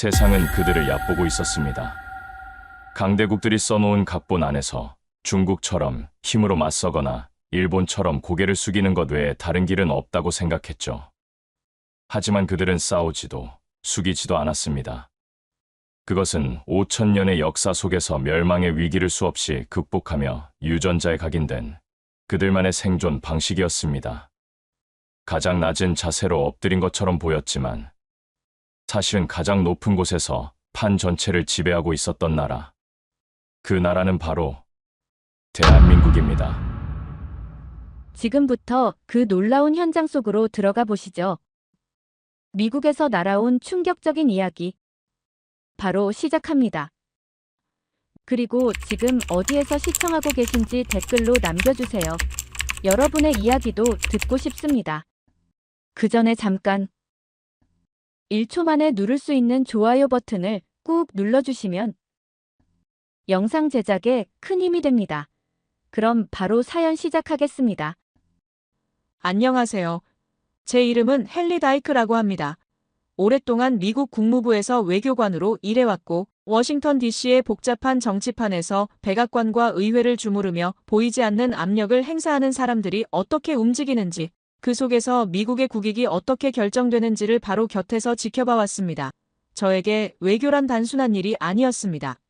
세상은 그들을 얕보고 있었습니다. 강대국들이 써놓은 각본 안에서 중국처럼 힘으로 맞서거나 일본처럼 고개를 숙이는 것 외에 다른 길은 없다고 생각했죠. 하지만 그들은 싸우지도 숙이지도 않았습니다. 그것은 5,000년의 역사 속에서 멸망의 위기를 수없이 극복하며 유전자에 각인된 그들만의 생존 방식이었습니다. 가장 낮은 자세로 엎드린 것처럼 보였지만 사실은 가장 높은 곳에서 판 전체를 지배하고 있었던 나라. 그 나라는 바로 대한민국입니다. 지금부터 그 놀라운 현장 속으로 들어가 보시죠. 미국에서 날아온 충격적인 이야기. 바로 시작합니다. 그리고 지금 어디에서 시청하고 계신지 댓글로 남겨주세요. 여러분의 이야기도 듣고 싶습니다. 그 전에 잠깐 1초 만에 누를 수 있는 좋아요 버튼을 꾹 눌러주시면 영상 제작에 큰 힘이 됩니다. 그럼 바로 사연 시작하겠습니다. 안녕하세요. 제 이름은 헨리 다이크라고 합니다. 오랫동안 미국 국무부에서 외교관으로 일해왔고 워싱턴 DC의 복잡한 정치판에서 백악관과 의회를 주무르며 보이지 않는 압력을 행사하는 사람들이 어떻게 움직이는지, 그 속에서 미국의 국익이 어떻게 결정되는지를 바로 곁에서 지켜봐 왔습니다. 저에게 외교란 단순한 일이 아니었습니다.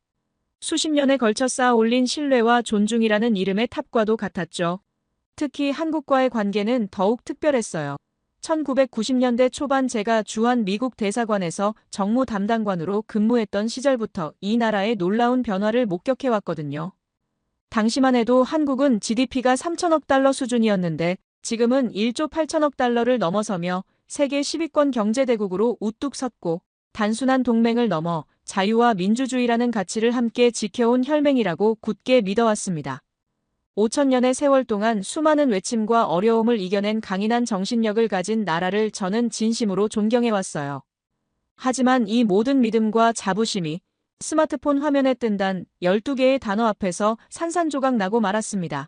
수십 년에 걸쳐 쌓아 올린 신뢰와 존중이라는 이름의 탑과도 같았죠. 특히 한국과의 관계는 더욱 특별했어요. 1990년대 초반 제가 주한 미국 대사관에서 정무 담당관으로 근무했던 시절부터 이 나라의 놀라운 변화를 목격해왔거든요. 당시만 해도 한국은 GDP가 3천억 달러 수준이었는데 지금은 1조 8천억 달러를 넘어서며 세계 10위권 경제대국으로 우뚝 섰고 단순한 동맹을 넘어 자유와 민주주의라는 가치를 함께 지켜온 혈맹이라고 굳게 믿어왔습니다. 5천년의 세월 동안 수많은 외침과 어려움을 이겨낸 강인한 정신력을 가진 나라를 저는 진심으로 존경해왔어요. 하지만 이 모든 믿음과 자부심이 스마트폰 화면에 뜬단 12개의 단어 앞에서 산산조각 나고 말았습니다.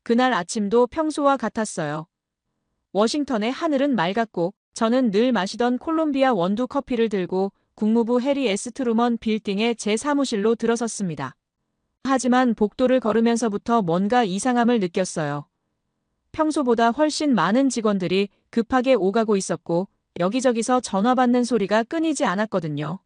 그날 아침도 평소와 같았어요. 워싱턴의 하늘은 맑았고 저는 늘 마시던 콜롬비아 원두 커피를 들고 국무부 해리 S. 트루먼 빌딩의 제 사무실로 들어섰습니다. 하지만 복도를 걸으면서부터 뭔가 이상함을 느꼈어요. 평소보다 훨씬 많은 직원들이 급하게 오가고 있었고 여기저기서 전화 받는 소리가 끊이지 않았거든요.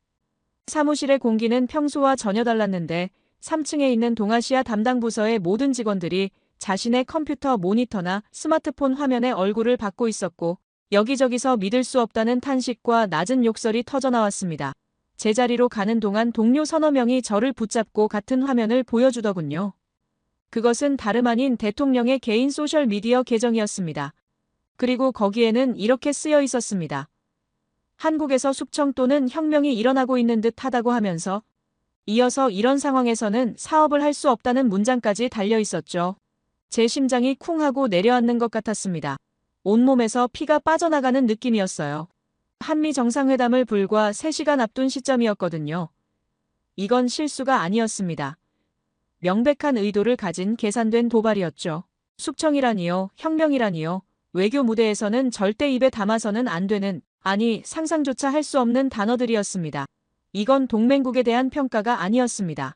사무실의 공기는 평소와 전혀 달랐는데 3층에 있는 동아시아 담당 부서의 모든 직원들이 자신의 컴퓨터 모니터나 스마트폰 화면에 얼굴을 받고 있었고 여기저기서 믿을 수 없다는 탄식과 낮은 욕설이 터져나왔습니다. 제자리로 가는 동안 동료 서너 명이 저를 붙잡고 같은 화면을 보여주더군요. 그것은 다름 아닌 대통령의 개인 소셜미디어 계정이었습니다. 그리고 거기에는 이렇게 쓰여 있었습니다. 한국에서 숙청 또는 혁명이 일어나고 있는 듯 하다고 하면서 이어서 이런 상황에서는 사업을 할 수 없다는 문장까지 달려 있었죠. 제 심장이 쿵 하고 내려앉는 것 같았습니다. 온몸에서 피가 빠져나가는 느낌이었어요. 한미 정상회담을 불과 3시간 앞둔 시점이었거든요. 이건 실수가 아니었습니다. 명백한 의도를 가진 계산된 도발이었죠. 숙청이라니요, 혁명이라니요. 외교 무대에서는 절대 입에 담아서는 안 되는, 아니 상상조차 할 수 없는 단어들이었습니다. 이건 동맹국에 대한 평가가 아니었습니다.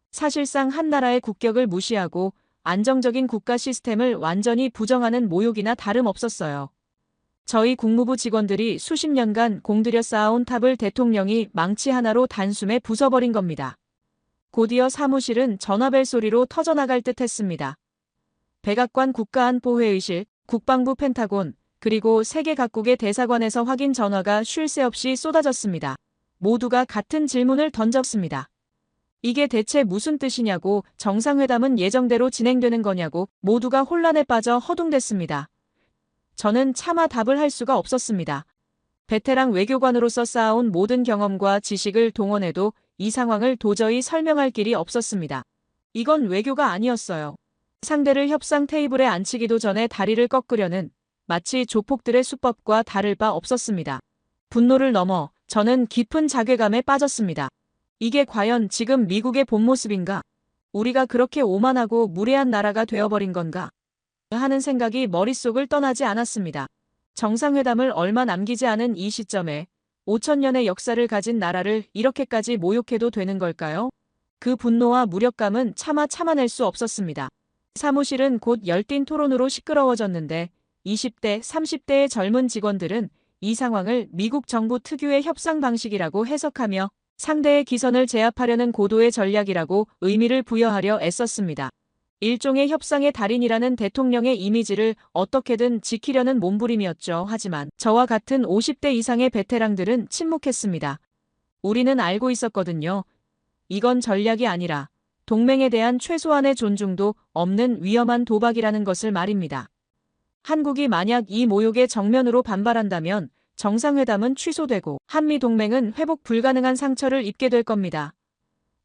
사실상 한 나라의 국격을 무시하고 안정적인 국가 시스템을 완전히 부정하는 모욕이나 다름없었어요. 저희 국무부 직원들이 수십 년간 공들여 쌓아온 탑을 대통령이 망치 하나로 단숨에 부숴버린 겁니다. 곧이어 사무실은 전화벨 소리로 터져나갈 듯 했습니다. 백악관 국가안보회의실, 국방부 펜타곤, 그리고 세계 각국의 대사관에서 확인 전화가 쉴 새 없이 쏟아졌습니다. 모두가 같은 질문을 던졌습니다. 이게 대체 무슨 뜻이냐고, 정상회담은 예정대로 진행되는 거냐고 모두가 혼란에 빠져 허둥댔습니다. 저는 차마 답을 할 수가 없었습니다. 베테랑 외교관으로서 쌓아온 모든 경험과 지식을 동원해도 이 상황을 도저히 설명할 길이 없었습니다. 이건 외교가 아니었어요. 상대를 협상 테이블에 앉히기도 전에 다리를 꺾으려는 마치 조폭들의 수법과 다를 바 없었습니다. 분노를 넘어 저는 깊은 자괴감에 빠졌습니다. 이게 과연 지금 미국의 본 모습인가? 우리가 그렇게 오만하고 무례한 나라가 되어버린 건가? 하는 생각이 머릿속을 떠나지 않았습니다. 정상회담을 얼마 남기지 않은 이 시점에 5천년의 역사를 가진 나라를 이렇게까지 모욕해도 되는 걸까요? 그 분노와 무력감은 차마 참아낼 수 없었습니다. 사무실은 곧 열띤 토론으로 시끄러워졌는데 20대, 30대의 젊은 직원들은 이 상황을 미국 정부 특유의 협상 방식이라고 해석하며 상대의 기선을 제압하려는 고도의 전략이라고 의미를 부여하려 애썼습니다. 일종의 협상의 달인이라는 대통령의 이미지를 어떻게든 지키려는 몸부림이었죠. 하지만 저와 같은 50대 이상의 베테랑들은 침묵했습니다. 우리는 알고 있었거든요. 이건 전략이 아니라 동맹에 대한 최소한의 존중도 없는 위험한 도박이라는 것을 말입니다. 한국이 만약 이 모욕에 정면으로 반발한다면 정상회담은 취소되고 한미동맹은 회복 불가능한 상처를 입게 될 겁니다.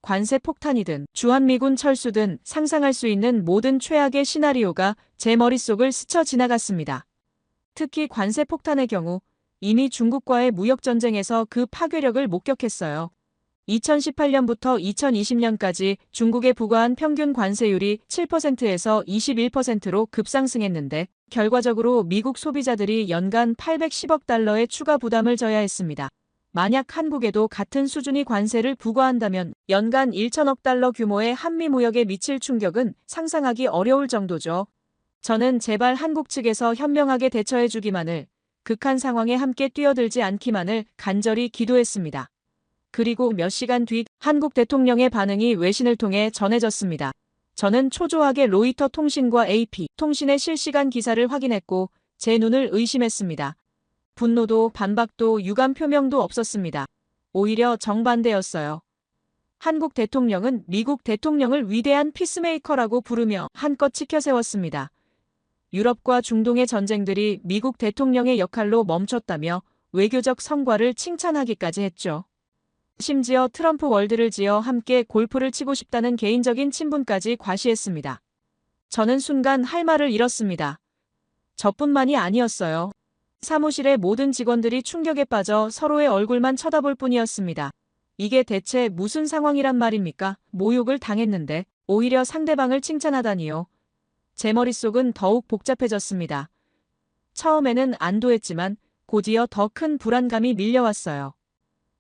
관세 폭탄이든 주한미군 철수든 상상할 수 있는 모든 최악의 시나리오가 제 머릿속을 스쳐 지나갔습니다. 특히 관세 폭탄의 경우 이미 중국과의 무역전쟁에서 그 파괴력을 목격했어요. 2018년부터 2020년까지 중국에 부과한 평균 관세율이 7%에서 21%로 급상승했는데 결과적으로 미국 소비자들이 연간 810억 달러의 추가 부담을 져야 했습니다. 만약 한국에도 같은 수준의 관세를 부과한다면 연간 1천억 달러 규모의 한미 무역에 미칠 충격은 상상하기 어려울 정도죠. 저는 제발 한국 측에서 현명하게 대처해주기만을, 극한 상황에 함께 뛰어들지 않기만을 간절히 기도했습니다. 그리고 몇 시간 뒤 한국 대통령의 반응이 외신을 통해 전해졌습니다. 저는 초조하게 로이터 통신과 AP 통신의 실시간 기사를 확인했고 제 눈을 의심했습니다. 분노도 반박도 유감 표명도 없었습니다. 오히려 정반대였어요. 한국 대통령은 미국 대통령을 위대한 피스메이커라고 부르며 한껏 치켜세웠습니다. 유럽과 중동의 전쟁들이 미국 대통령의 역할로 멈췄다며 외교적 성과를 칭찬하기까지 했죠. 심지어 트럼프 월드를 지어 함께 골프를 치고 싶다는 개인적인 친분까지 과시했습니다. 저는 순간 할 말을 잃었습니다. 저뿐만이 아니었어요. 사무실의 모든 직원들이 충격에 빠져 서로의 얼굴만 쳐다볼 뿐이었습니다. 이게 대체 무슨 상황이란 말입니까? 모욕을 당했는데 오히려 상대방을 칭찬하다니요. 제 머릿속은 더욱 복잡해졌습니다. 처음에는 안도했지만 곧이어 더 큰 불안감이 밀려왔어요.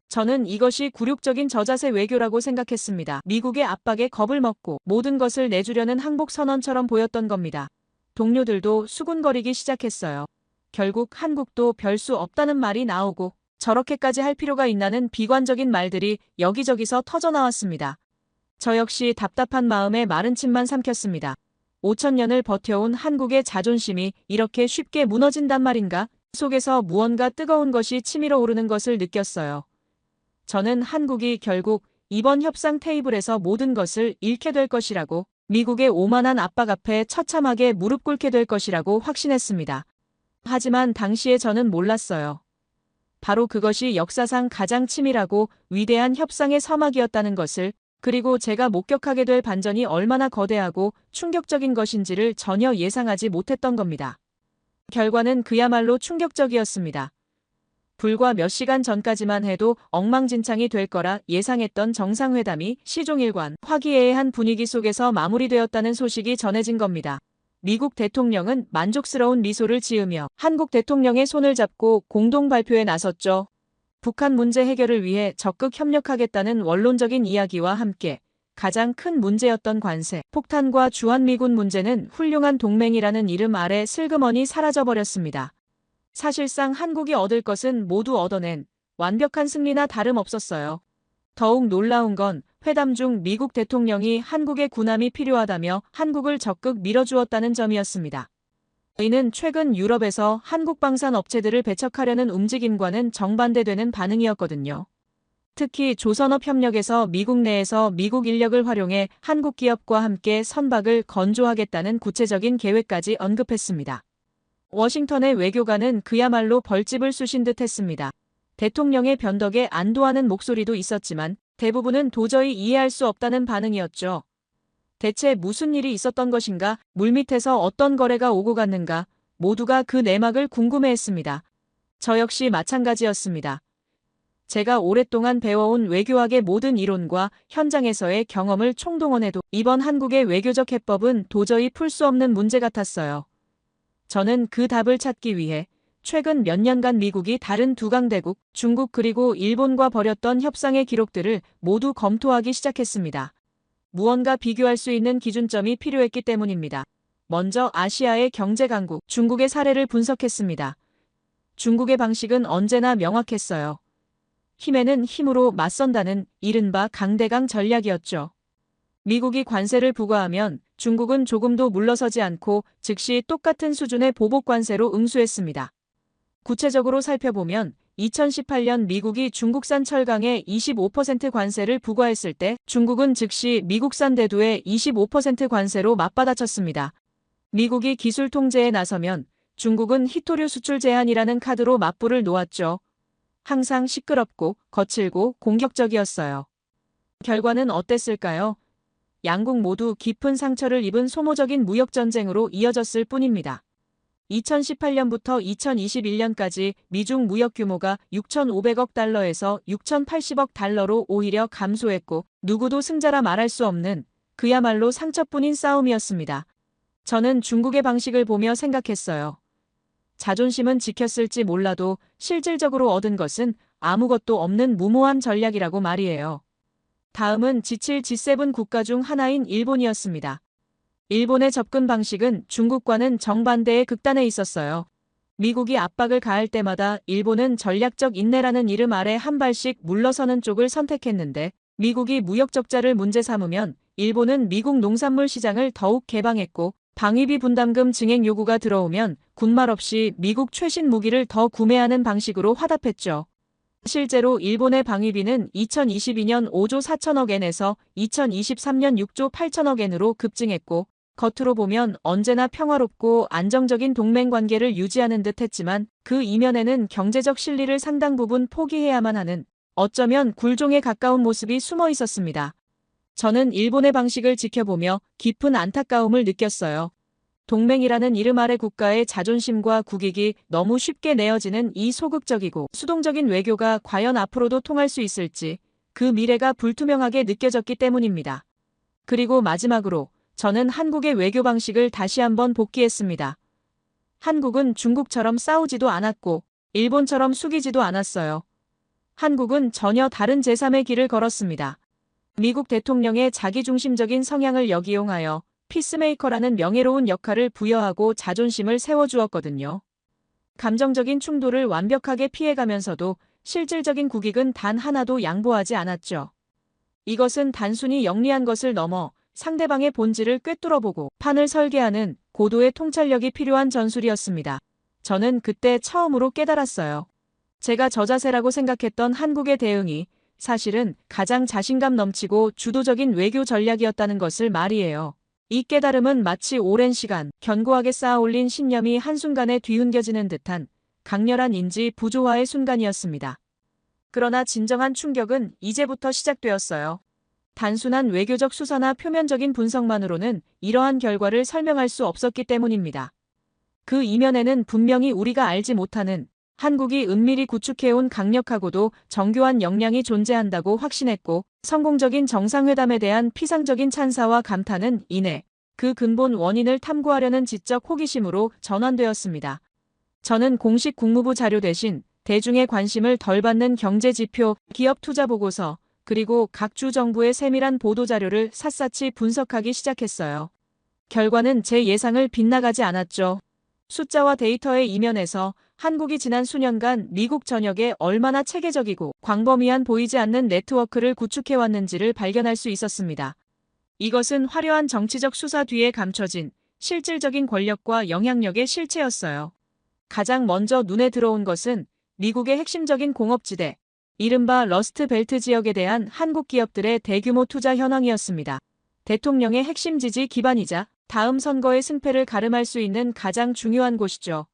저는 이것이 굴욕적인 저자세 외교라고 생각했습니다. 미국의 압박에 겁을 먹고 모든 것을 내주려는 항복 선언처럼 보였던 겁니다. 동료들도 수군거리기 시작했어요. 결국 한국도 별 수 없다는 말이 나오고 저렇게까지 할 필요가 있나는 비관적인 말들이 여기저기서 터져나왔습니다. 저 역시 답답한 마음에 마른 침만 삼켰습니다. 5천년을 버텨온 한국의 자존심이 이렇게 쉽게 무너진단 말인가? 속에서 무언가 뜨거운 것이 치밀어 오르는 것을 느꼈어요. 저는 한국이 결국 이번 협상 테이블에서 모든 것을 잃게 될 것이라고, 미국의 오만한 압박 앞에 처참하게 무릎 꿇게 될 것이라고 확신했습니다. 하지만 당시에 저는 몰랐어요. 바로 그것이 역사상 가장 치밀하고 위대한 협상의 서막이었다는 것을, 그리고 제가 목격하게 될 반전이 얼마나 거대하고 충격적인 것인지를 전혀 예상하지 못했던 겁니다. 결과는 그야말로 충격적이었습니다. 불과 몇 시간 전까지만 해도 엉망진창이 될 거라 예상했던 정상회담이 시종일관 화기애애한 분위기 속에서 마무리되었다는 소식이 전해진 겁니다. 미국 대통령은 만족스러운 미소를 지으며 한국 대통령의 손을 잡고 공동 발표에 나섰죠. 북한 문제 해결을 위해 적극 협력하겠다는 원론적인 이야기와 함께 가장 큰 문제였던 관세, 폭탄과 주한미군 문제는 훌륭한 동맹이라는 이름 아래 슬그머니 사라져버렸습니다. 사실상 한국이 얻을 것은 모두 얻어낸 완벽한 승리나 다름없었어요. 더욱 놀라운 건 회담 중 미국 대통령이 한국의 군함이 필요하다며 한국을 적극 밀어주었다는 점이었습니다. 이는 최근 유럽에서 한국 방산 업체들을 배척하려는 움직임과는 정반대되는 반응이었거든요. 특히 조선업협력에서 미국 내에서 미국 인력을 활용해 한국 기업과 함께 선박을 건조하겠다는 구체적인 계획까지 언급했습니다. 워싱턴의 외교관은 그야말로 벌집을 쑤신 듯 했습니다. 대통령의 변덕에 안도하는 목소리도 있었지만 대부분은 도저히 이해할 수 없다는 반응이었죠. 대체 무슨 일이 있었던 것인가, 물밑에서 어떤 거래가 오고 갔는가, 모두가 그 내막을 궁금해했습니다. 저 역시 마찬가지였습니다. 제가 오랫동안 배워온 외교학의 모든 이론과 현장에서의 경험을 총동원해도 이번 한국의 외교적 해법은 도저히 풀 수 없는 문제 같았어요. 저는 그 답을 찾기 위해 최근 몇 년간 미국이 다른 두 강대국, 중국 그리고 일본과 벌였던 협상의 기록들을 모두 검토하기 시작했습니다. 무언가 비교할 수 있는 기준점이 필요했기 때문입니다. 먼저 아시아의 경제 강국, 중국의 사례를 분석했습니다. 중국의 방식은 언제나 명확했어요. 힘에는 힘으로 맞선다는 이른바 강대강 전략이었죠. 미국이 관세를 부과하면 중국은 조금도 물러서지 않고 즉시 똑같은 수준의 보복 관세로 응수했습니다. 구체적으로 살펴보면 2018년 미국이 중국산 철강에 25% 관세를 부과했을 때 중국은 즉시 미국산 대두에 25% 관세로 맞받아쳤습니다. 미국이 기술 통제에 나서면 중국은 희토류 수출 제한이라는 카드로 맞불을 놓았죠. 항상 시끄럽고 거칠고 공격적이었어요. 결과는 어땠을까요? 양국 모두 깊은 상처를 입은 소모적인 무역전쟁으로 이어졌을 뿐입니다. 2018년부터 2021년까지 미중 무역 규모가 6,500억 달러에서 6,080억 달러로 오히려 감소했고 누구도 승자라 말할 수 없는 그야말로 상처뿐인 싸움이었습니다. 저는 중국의 방식을 보며 생각했어요. 자존심은 지켰을지 몰라도 실질적으로 얻은 것은 아무것도 없는 무모한 전략이라고 말이에요. 다음은 지칠 G7 국가 중 하나인 일본이었습니다. 일본의 접근 방식은 중국과는 정반대의 극단에 있었어요. 미국이 압박을 가할 때마다 일본은 전략적 인내라는 이름 아래 한 발씩 물러서는 쪽을 선택했는데 미국이 무역 적자를 문제 삼으면 일본은 미국 농산물 시장을 더욱 개방했고 방위비 분담금 증액 요구가 들어오면 군말 없이 미국 최신 무기를 더 구매하는 방식으로 화답했죠. 실제로 일본의 방위비는 2022년 5조 4천억 엔에서 2023년 6조 8천억 엔으로 급증했고 겉으로 보면 언제나 평화롭고 안정적인 동맹 관계를 유지하는 듯 했지만 그 이면에는 경제적 실리를 상당 부분 포기해야만 하는 어쩌면 굴종에 가까운 모습이 숨어 있었습니다. 저는 일본의 방식을 지켜보며 깊은 안타까움을 느꼈어요. 동맹이라는 이름 아래 국가의 자존심과 국익이 너무 쉽게 내어지는 이 소극적이고 수동적인 외교가 과연 앞으로도 통할 수 있을지 그 미래가 불투명하게 느껴졌기 때문입니다. 그리고 마지막으로 저는 한국의 외교 방식을 다시 한번 복기했습니다. 한국은 중국처럼 싸우지도 않았고 일본처럼 숙이지도 않았어요. 한국은 전혀 다른 제3의 길을 걸었습니다. 미국 대통령의 자기중심적인 성향을 역이용하여 피스메이커라는 명예로운 역할을 부여하고 자존심을 세워주었거든요. 감정적인 충돌을 완벽하게 피해가면서도 실질적인 국익은 단 하나도 양보하지 않았죠. 이것은 단순히 영리한 것을 넘어 상대방의 본질을 꿰뚫어보고 판을 설계하는 고도의 통찰력이 필요한 전술이었습니다. 저는 그때 처음으로 깨달았어요. 제가 저자세라고 생각했던 한국의 대응이 사실은 가장 자신감 넘치고 주도적인 외교 전략이었다는 것을 말이에요. 이 깨달음은 마치 오랜 시간 견고하게 쌓아올린 신념이 한순간에 뒤흔겨지는 듯한 강렬한 인지 부조화의 순간이었습니다. 그러나 진정한 충격은 이제부터 시작되었어요. 단순한 외교적 수사나 표면적인 분석만으로는 이러한 결과를 설명할 수 없었기 때문입니다. 그 이면에는 분명히 우리가 알지 못하는 한국이 은밀히 구축해온 강력하고도 정교한 역량이 존재한다고 확신했고 성공적인 정상회담에 대한 피상적인 찬사와 감탄은 이내 그 근본 원인을 탐구하려는 지적 호기심으로 전환되었습니다. 저는 공식 국무부 자료 대신 대중의 관심을 덜 받는 경제지표, 기업 투자 보고서, 그리고 각 주 정부의 세밀한 보도자료를 샅샅이 분석하기 시작했어요. 결과는 제 예상을 빗나가지 않았죠. 숫자와 데이터의 이면에서 한국이 지난 수년간 미국 전역에 얼마나 체계적이고 광범위한 보이지 않는 네트워크를 구축해왔는지를 발견할 수 있었습니다. 이것은 화려한 정치적 수사 뒤에 감춰진 실질적인 권력과 영향력의 실체였어요. 가장 먼저 눈에 들어온 것은 미국의 핵심적인 공업지대, 이른바 러스트 벨트 지역에 대한 한국 기업들의 대규모 투자 현황이었습니다. 대통령의 핵심 지지 기반이자 다음 선거의 승패를 가름할 수 있는 가장 중요한 곳이죠.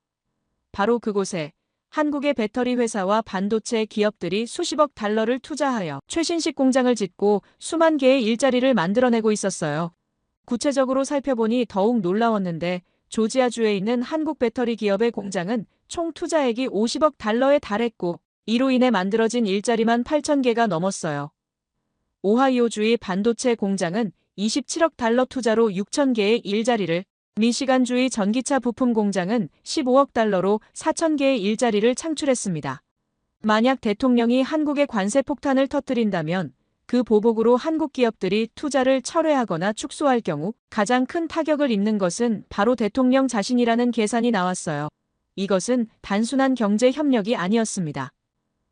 바로 그곳에 한국의 배터리 회사와 반도체 기업들이 수십억 달러를 투자하여 최신식 공장을 짓고 수만 개의 일자리를 만들어내고 있었어요. 구체적으로 살펴보니 더욱 놀라웠는데 조지아주에 있는 한국 배터리 기업의 공장은 총 투자액이 50억 달러에 달했고 이로 인해 만들어진 일자리만 8,000개가 넘었어요. 오하이오주의 반도체 공장은 27억 달러 투자로 6,000개의 일자리를, 미시간주의 전기차 부품 공장은 15억 달러로 4,000개의 일자리를 창출했습니다. 만약 대통령이 한국의 관세 폭탄을 터뜨린다면 그 보복으로 한국 기업들이 투자를 철회하거나 축소할 경우 가장 큰 타격을 입는 것은 바로 대통령 자신이라는 계산이 나왔어요. 이것은 단순한 경제 협력이 아니었습니다.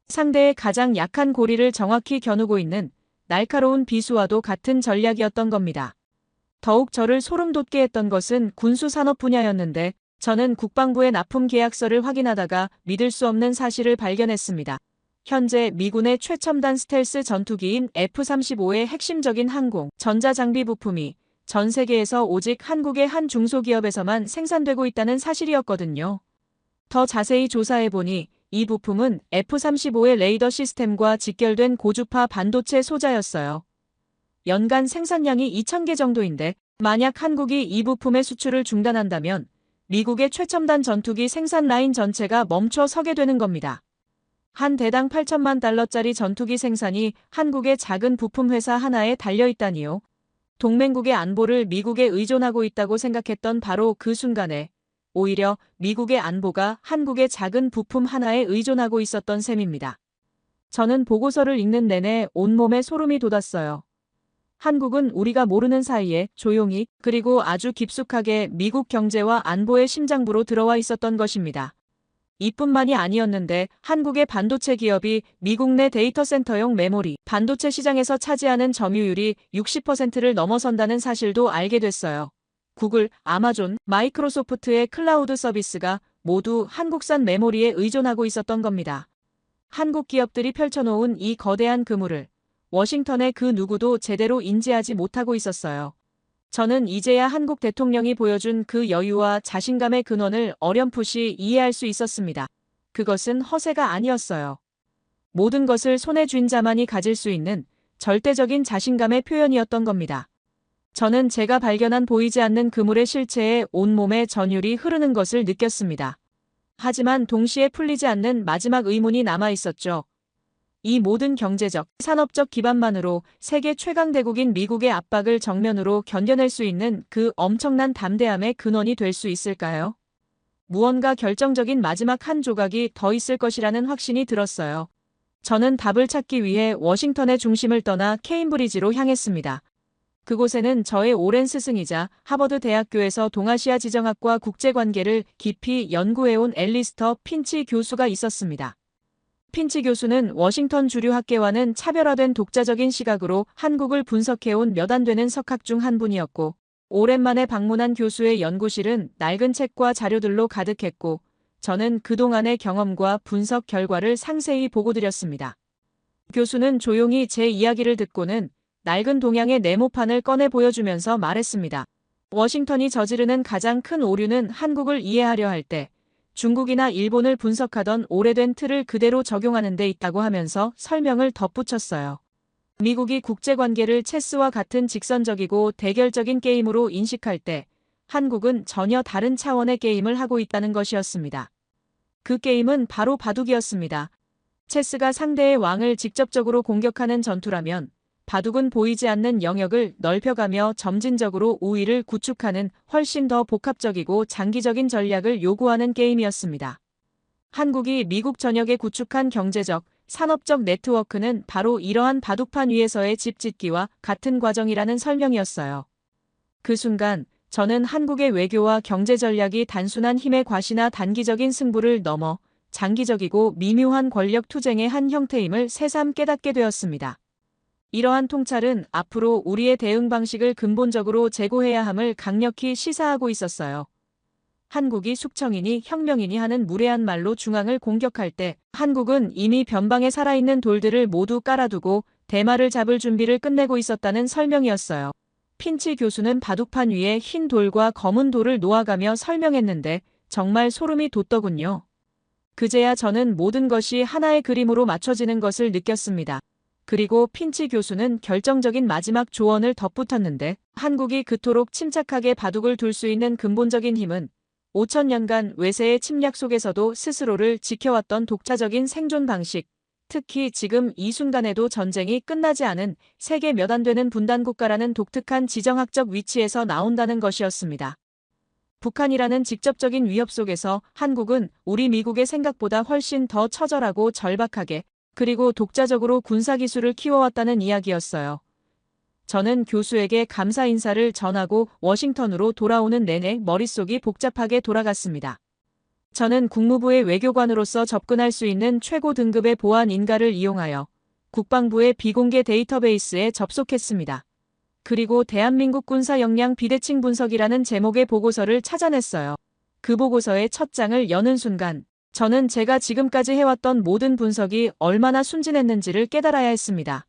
상대의 가장 약한 고리를 정확히 겨누고 있는 날카로운 비수와도 같은 전략이었던 겁니다. 더욱 저를 소름 돋게 했던 것은 군수산업 분야였는데 저는 국방부의 납품 계약서를 확인하다가 믿을 수 없는 사실을 발견했습니다. 현재 미군의 최첨단 스텔스 전투기인 F-35의 핵심적인 항공, 전자장비 부품이 전 세계에서 오직 한국의 한 중소기업에서만 생산되고 있다는 사실이었거든요. 더 자세히 조사해보니 이 부품은 F-35의 레이더 시스템과 직결된 고주파 반도체 소자였어요. 연간 생산량이 2,000개 정도인데 만약 한국이 이 부품의 수출을 중단한다면 미국의 최첨단 전투기 생산 라인 전체가 멈춰 서게 되는 겁니다. 한 대당 8천만 달러짜리 전투기 생산이 한국의 작은 부품 회사 하나에 달려있다니요. 동맹국의 안보를 미국에 의존하고 있다고 생각했던 바로 그 순간에 오히려 미국의 안보가 한국의 작은 부품 하나에 의존하고 있었던 셈입니다. 저는 보고서를 읽는 내내 온몸에 소름이 돋았어요. 한국은 우리가 모르는 사이에 조용히 그리고 아주 깊숙하게 미국 경제와 안보의 심장부로 들어와 있었던 것입니다. 이뿐만이 아니었는데 한국의 반도체 기업이 미국 내 데이터 센터용 메모리, 반도체 시장에서 차지하는 점유율이 60%를 넘어선다는 사실도 알게 됐어요. 구글, 아마존, 마이크로소프트의 클라우드 서비스가 모두 한국산 메모리에 의존하고 있었던 겁니다. 한국 기업들이 펼쳐놓은 이 거대한 그물을 워싱턴의 그 누구도 제대로 인지하지 못하고 있었어요. 저는 이제야 한국 대통령이 보여준 그 여유와 자신감의 근원을 어렴풋이 이해할 수 있었습니다. 그것은 허세가 아니었어요. 모든 것을 손에 쥔 자만이 가질 수 있는 절대적인 자신감의 표현이었던 겁니다. 저는 제가 발견한 보이지 않는 그물의 실체에 온몸에 전율이 흐르는 것을 느꼈습니다. 하지만 동시에 풀리지 않는 마지막 의문이 남아 있었죠. 이 모든 경제적, 산업적 기반만으로 세계 최강대국인 미국의 압박을 정면으로 견뎌낼 수 있는 그 엄청난 담대함의 근원이 될 수 있을까요? 무언가 결정적인 마지막 한 조각이 더 있을 것이라는 확신이 들었어요. 저는 답을 찾기 위해 워싱턴의 중심을 떠나 케임브리지로 향했습니다. 그곳에는 저의 오랜 스승이자 하버드 대학교에서 동아시아 지정학과 국제관계를 깊이 연구해온 앨리스터 핀치 교수가 있었습니다. 핀치 교수는 워싱턴 주류 학계와는 차별화된 독자적인 시각으로 한국을 분석해온 몇 안 되는 석학 중 한 분이었고, 오랜만에 방문한 교수의 연구실은 낡은 책과 자료들로 가득했고, 저는 그동안의 경험과 분석 결과를 상세히 보고드렸습니다. 교수는 조용히 제 이야기를 듣고는 낡은 동양의 네모판을 꺼내 보여주면서 말했습니다. 워싱턴이 저지르는 가장 큰 오류는 한국을 이해하려 할 때 중국이나 일본을 분석하던 오래된 틀을 그대로 적용하는 데 있다고 하면서 설명을 덧붙였어요. 미국이 국제관계를 체스와 같은 직선적이고 대결적인 게임으로 인식할 때 한국은 전혀 다른 차원의 게임을 하고 있다는 것이었습니다. 그 게임은 바로 바둑이었습니다. 체스가 상대의 왕을 직접적으로 공격하는 전투라면 바둑은 보이지 않는 영역을 넓혀가며 점진적으로 우위를 구축하는 훨씬 더 복합적이고 장기적인 전략을 요구하는 게임이었습니다. 한국이 미국 전역에 구축한 경제적, 산업적 네트워크는 바로 이러한 바둑판 위에서의 집 짓기와 같은 과정이라는 설명이었어요. 그 순간 저는 한국의 외교와 경제 전략이 단순한 힘의 과시나 단기적인 승부를 넘어 장기적이고 미묘한 권력 투쟁의 한 형태임을 새삼 깨닫게 되었습니다. 이러한 통찰은 앞으로 우리의 대응 방식을 근본적으로 재고해야 함을 강력히 시사하고 있었어요. 한국이 숙청이니 혁명이니 하는 무례한 말로 중앙을 공격할 때 한국은 이미 변방에 살아있는 돌들을 모두 깔아두고 대마를 잡을 준비를 끝내고 있었다는 설명이었어요. 핀치 교수는 바둑판 위에 흰 돌과 검은 돌을 놓아가며 설명했는데 정말 소름이 돋더군요. 그제야 저는 모든 것이 하나의 그림으로 맞춰지는 것을 느꼈습니다. 그리고 핀치 교수는 결정적인 마지막 조언을 덧붙였는데 한국이 그토록 침착하게 바둑을 둘 수 있는 근본적인 힘은 5,000년간 외세의 침략 속에서도 스스로를 지켜왔던 독자적인 생존 방식, 특히 지금 이 순간에도 전쟁이 끝나지 않은 세계 몇 안 되는 분단국가라는 독특한 지정학적 위치에서 나온다는 것이었습니다. 북한이라는 직접적인 위협 속에서 한국은 우리 미국의 생각보다 훨씬 더 처절하고 절박하게 그리고 독자적으로 군사기술을 키워왔다는 이야기였어요. 저는 교수에게 감사 인사를 전하고 워싱턴으로 돌아오는 내내 머릿속이 복잡하게 돌아갔습니다. 저는 국무부의 외교관으로서 접근할 수 있는 최고 등급의 보안 인가를 이용하여 국방부의 비공개 데이터베이스에 접속했습니다. 그리고 대한민국 군사 역량 비대칭 분석이라는 제목의 보고서를 찾아냈어요. 그 보고서의 첫 장을 여는 순간 저는 제가 지금까지 해왔던 모든 분석이 얼마나 순진했는지를 깨달아야 했습니다.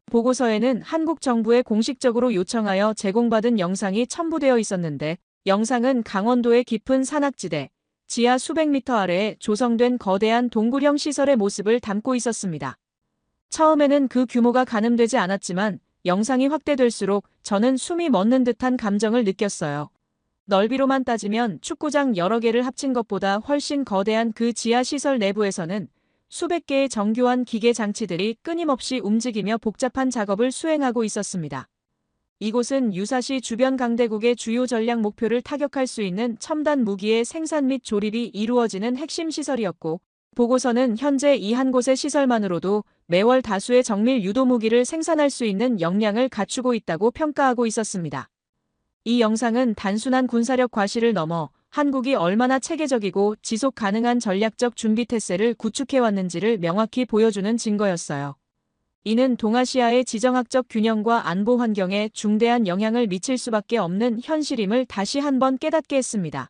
보고서에는 한국 정부에 공식적으로 요청하여 제공받은 영상이 첨부되어 있었는데 영상은 강원도의 깊은 산악지대, 지하 수백 미터 아래에 조성된 거대한 동굴형 시설의 모습을 담고 있었습니다. 처음에는 그 규모가 가늠되지 않았지만 영상이 확대될수록 저는 숨이 멎는 듯한 감정을 느꼈어요. 넓이로만 따지면 축구장 여러 개를 합친 것보다 훨씬 거대한 그 지하 시설 내부에서는 수백 개의 정교한 기계 장치들이 끊임없이 움직이며 복잡한 작업을 수행하고 있었습니다. 이곳은 유사시 주변 강대국의 주요 전략 목표를 타격할 수 있는 첨단 무기의 생산 및 조립이 이루어지는 핵심 시설이었고, 보고서는 현재 이 한 곳의 시설만으로도 매월 다수의 정밀 유도 무기를 생산할 수 있는 역량을 갖추고 있다고 평가하고 있었습니다. 이 영상은 단순한 군사력 과시를 넘어 한국이 얼마나 체계적이고 지속 가능한 전략적 준비 태세를 구축해왔는지를 명확히 보여주는 증거였어요. 이는 동아시아의 지정학적 균형과 안보 환경에 중대한 영향을 미칠 수밖에 없는 현실임을 다시 한번 깨닫게 했습니다.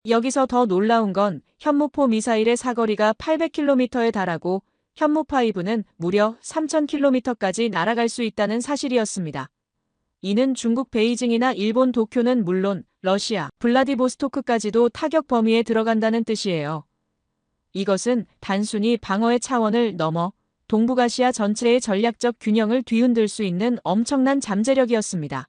여기서 더 놀라운 건 현무포 미사일의 사거리가 800km에 달하고 현무5는 무려 3000km까지 날아갈 수 있다는 사실이었습니다. 이는 중국 베이징이나 일본 도쿄는 물론 러시아 블라디보스토크까지도 타격 범위에 들어간다는 뜻이에요. 이것은 단순히 방어의 차원을 넘어 동북아시아 전체의 전략적 균형을 뒤흔들 수 있는 엄청난 잠재력이었습니다.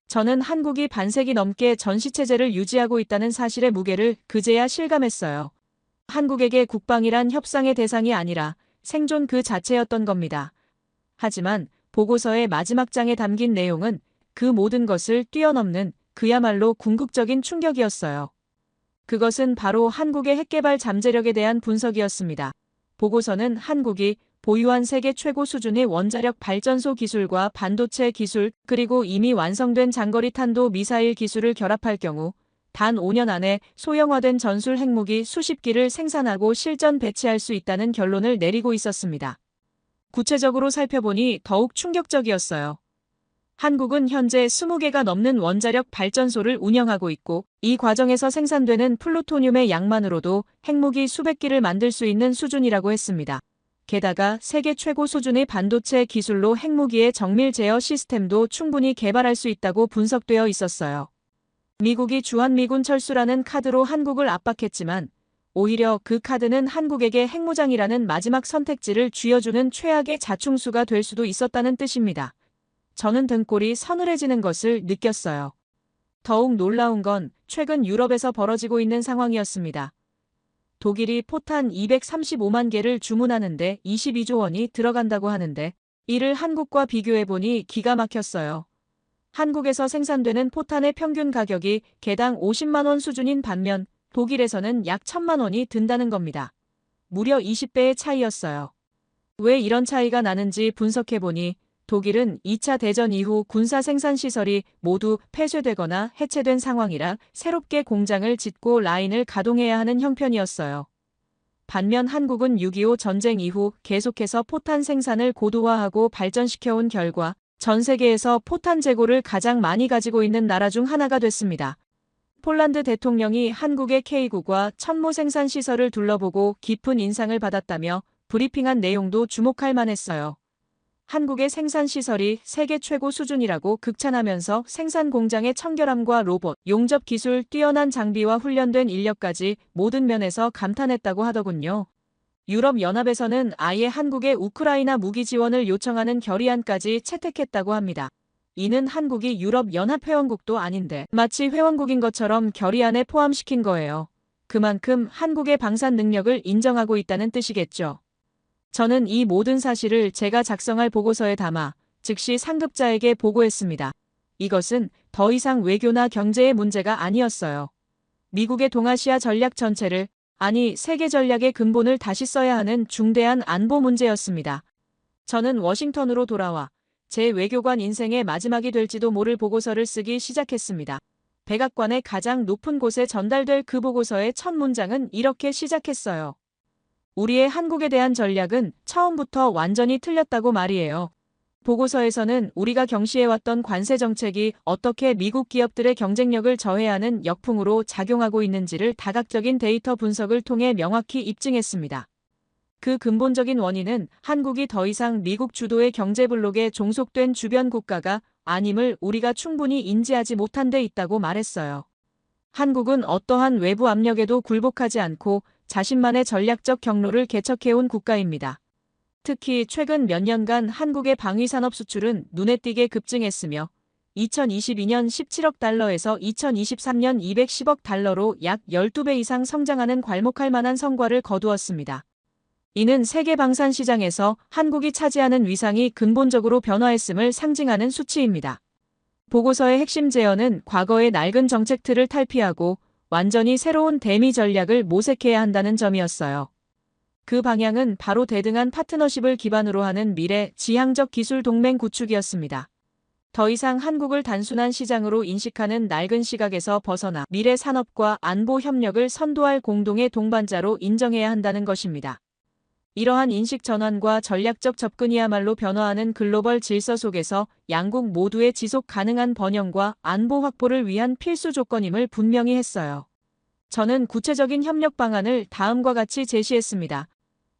저는 한국이 반세기 넘게 전시체제를 유지하고 있다는 사실의 무게를 그제야 실감했어요. 한국에게 국방이란 협상의 대상이 아니라 생존 그 자체였던 겁니다. 하지만 보고서의 마지막 장에 담긴 내용은 그 모든 것을 뛰어넘는 그야말로 궁극적인 충격이었어요. 그것은 바로 한국의 핵개발 잠재력에 대한 분석이었습니다. 보고서는 한국이 보유한 세계 최고 수준의 원자력 발전소 기술과 반도체 기술, 그리고 이미 완성된 장거리 탄도 미사일 기술을 결합할 경우 단 5년 안에 소형화된 전술 핵무기 수십 기를 생산하고 실전 배치할 수 있다는 결론을 내리고 있었습니다. 구체적으로 살펴보니 더욱 충격적이었어요. 한국은 현재 20개가 넘는 원자력 발전소를 운영하고 있고 이 과정에서 생산되는 플루토늄의 양만으로도 핵무기 수백 기를 만들 수 있는 수준이라고 했습니다. 게다가 세계 최고 수준의 반도체 기술로 핵무기의 정밀 제어 시스템도 충분히 개발할 수 있다고 분석되어 있었어요. 미국이 주한미군 철수라는 카드로 한국을 압박했지만 오히려 그 카드는 한국에게 핵무장이라는 마지막 선택지를 쥐어주는 최악의 자충수가 될 수도 있었다는 뜻입니다. 저는 등골이 서늘해지는 것을 느꼈어요. 더욱 놀라운 건 최근 유럽에서 벌어지고 있는 상황이었습니다. 독일이 포탄 235만 개를 주문하는데 22조 원이 들어간다고 하는데 이를 한국과 비교해보니 기가 막혔어요. 한국에서 생산되는 포탄의 평균 가격이 개당 50만 원 수준인 반면 독일에서는 약 1000만 원이 든다는 겁니다. 무려 20배의 차이였어요. 왜 이런 차이가 나는지 분석해보니 독일은 2차 대전 이후 군사 생산 시설이 모두 폐쇄되거나 해체된 상황이라 새롭게 공장을 짓고 라인을 가동해야 하는 형편이었어요. 반면 한국은 6.25 전쟁 이후 계속해서 포탄 생산을 고도화하고 발전시켜온 결과 전 세계에서 포탄 재고를 가장 많이 가지고 있는 나라 중 하나가 됐습니다. 폴란드 대통령이 한국의 K9과 천모 생산 시설을 둘러보고 깊은 인상을 받았다며 브리핑한 내용도 주목할 만했어요. 한국의 생산 시설이 세계 최고 수준이라고 극찬하면서 생산 공장의 청결함과 로봇, 용접 기술, 뛰어난 장비와 훈련된 인력까지 모든 면에서 감탄했다고 하더군요. 유럽연합에서는 아예 한국의 우크라이나 무기 지원을 요청하는 결의안까지 채택했다고 합니다. 이는 한국이 유럽연합 회원국도 아닌데 마치 회원국인 것처럼 결의안에 포함시킨 거예요. 그만큼 한국의 방산 능력을 인정하고 있다는 뜻이겠죠. 저는 이 모든 사실을 제가 작성할 보고서에 담아 즉시 상급자에게 보고했습니다. 이것은 더 이상 외교나 경제의 문제가 아니었어요. 미국의 동아시아 전략 전체를, 아니 세계 전략의 근본을 다시 써야 하는 중대한 안보 문제였습니다. 저는 워싱턴으로 돌아와 제 외교관 인생의 마지막이 될지도 모를 보고서를 쓰기 시작했습니다. 백악관의 가장 높은 곳에 전달될 그 보고서의 첫 문장은 이렇게 시작했어요. 우리의 한국에 대한 전략은 처음부터 완전히 틀렸다고 말이에요. 보고서에서는 우리가 경시해왔던 관세 정책이 어떻게 미국 기업들의 경쟁력을 저해하는 역풍으로 작용하고 있는지를 다각적인 데이터 분석을 통해 명확히 입증했습니다. 그 근본적인 원인은 한국이 더 이상 미국 주도의 경제 블록에 종속된 주변 국가가 아님을 우리가 충분히 인지하지 못한 데 있다고 말했어요. 한국은 어떠한 외부 압력에도 굴복하지 않고 자신만의 전략적 경로를 개척해온 국가입니다. 특히 최근 몇 년간 한국의 방위산업 수출은 눈에 띄게 급증했으며 2022년 17억 달러에서 2023년 210억 달러로 약 12배 이상 성장하는 괄목할 만한 성과를 거두었습니다. 이는 세계 방산 시장에서 한국이 차지하는 위상이 근본적으로 변화했음을 상징하는 수치입니다. 보고서의 핵심 제언은 과거의 낡은 정책 틀을 탈피하고 완전히 새로운 대미 전략을 모색해야 한다는 점이었어요. 그 방향은 바로 대등한 파트너십을 기반으로 하는 미래 지향적 기술 동맹 구축이었습니다. 더 이상 한국을 단순한 시장으로 인식하는 낡은 시각에서 벗어나 미래 산업과 안보 협력을 선도할 공동의 동반자로 인정해야 한다는 것입니다. 이러한 인식 전환과 전략적 접근이야말로 변화하는 글로벌 질서 속에서 양국 모두의 지속 가능한 번영과 안보 확보를 위한 필수 조건임을 분명히 했어요. 저는 구체적인 협력 방안을 다음과 같이 제시했습니다.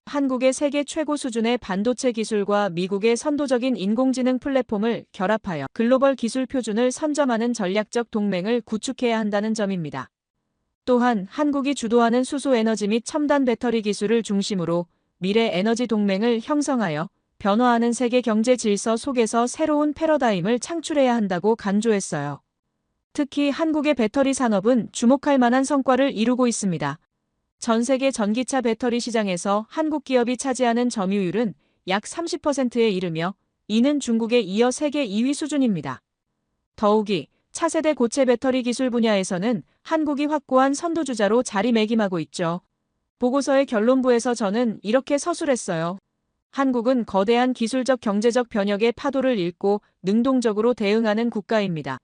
한국의 세계 최고 수준의 반도체 기술과 미국의 선도적인 인공지능 플랫폼을 결합하여 글로벌 기술 표준을 선점하는 전략적 동맹을 구축해야 한다는 점입니다. 또한 한국이 주도하는 수소 에너지 및 첨단 배터리 기술을 중심으로 미래 에너지 동맹을 형성하여 변화하는 세계 경제 질서 속에서 새로운 패러다임을 창출해야 한다고 강조했어요. 특히 한국의 배터리 산업은 주목할 만한 성과를 이루고 있습니다. 전 세계 전기차 배터리 시장에서 한국 기업이 차지하는 점유율은 약 30%에 이르며 이는 중국에 이어 세계 2위 수준입니다. 더욱이 차세대 고체 배터리 기술 분야에서는 한국이 확고한 선도주자로 자리매김하고 있죠. 보고서의 결론부에서 저는 이렇게 서술했어요. 한국은 거대한 기술적 경제적 변혁의 파도를 싣고 능동적으로 대응하는 국가입니다.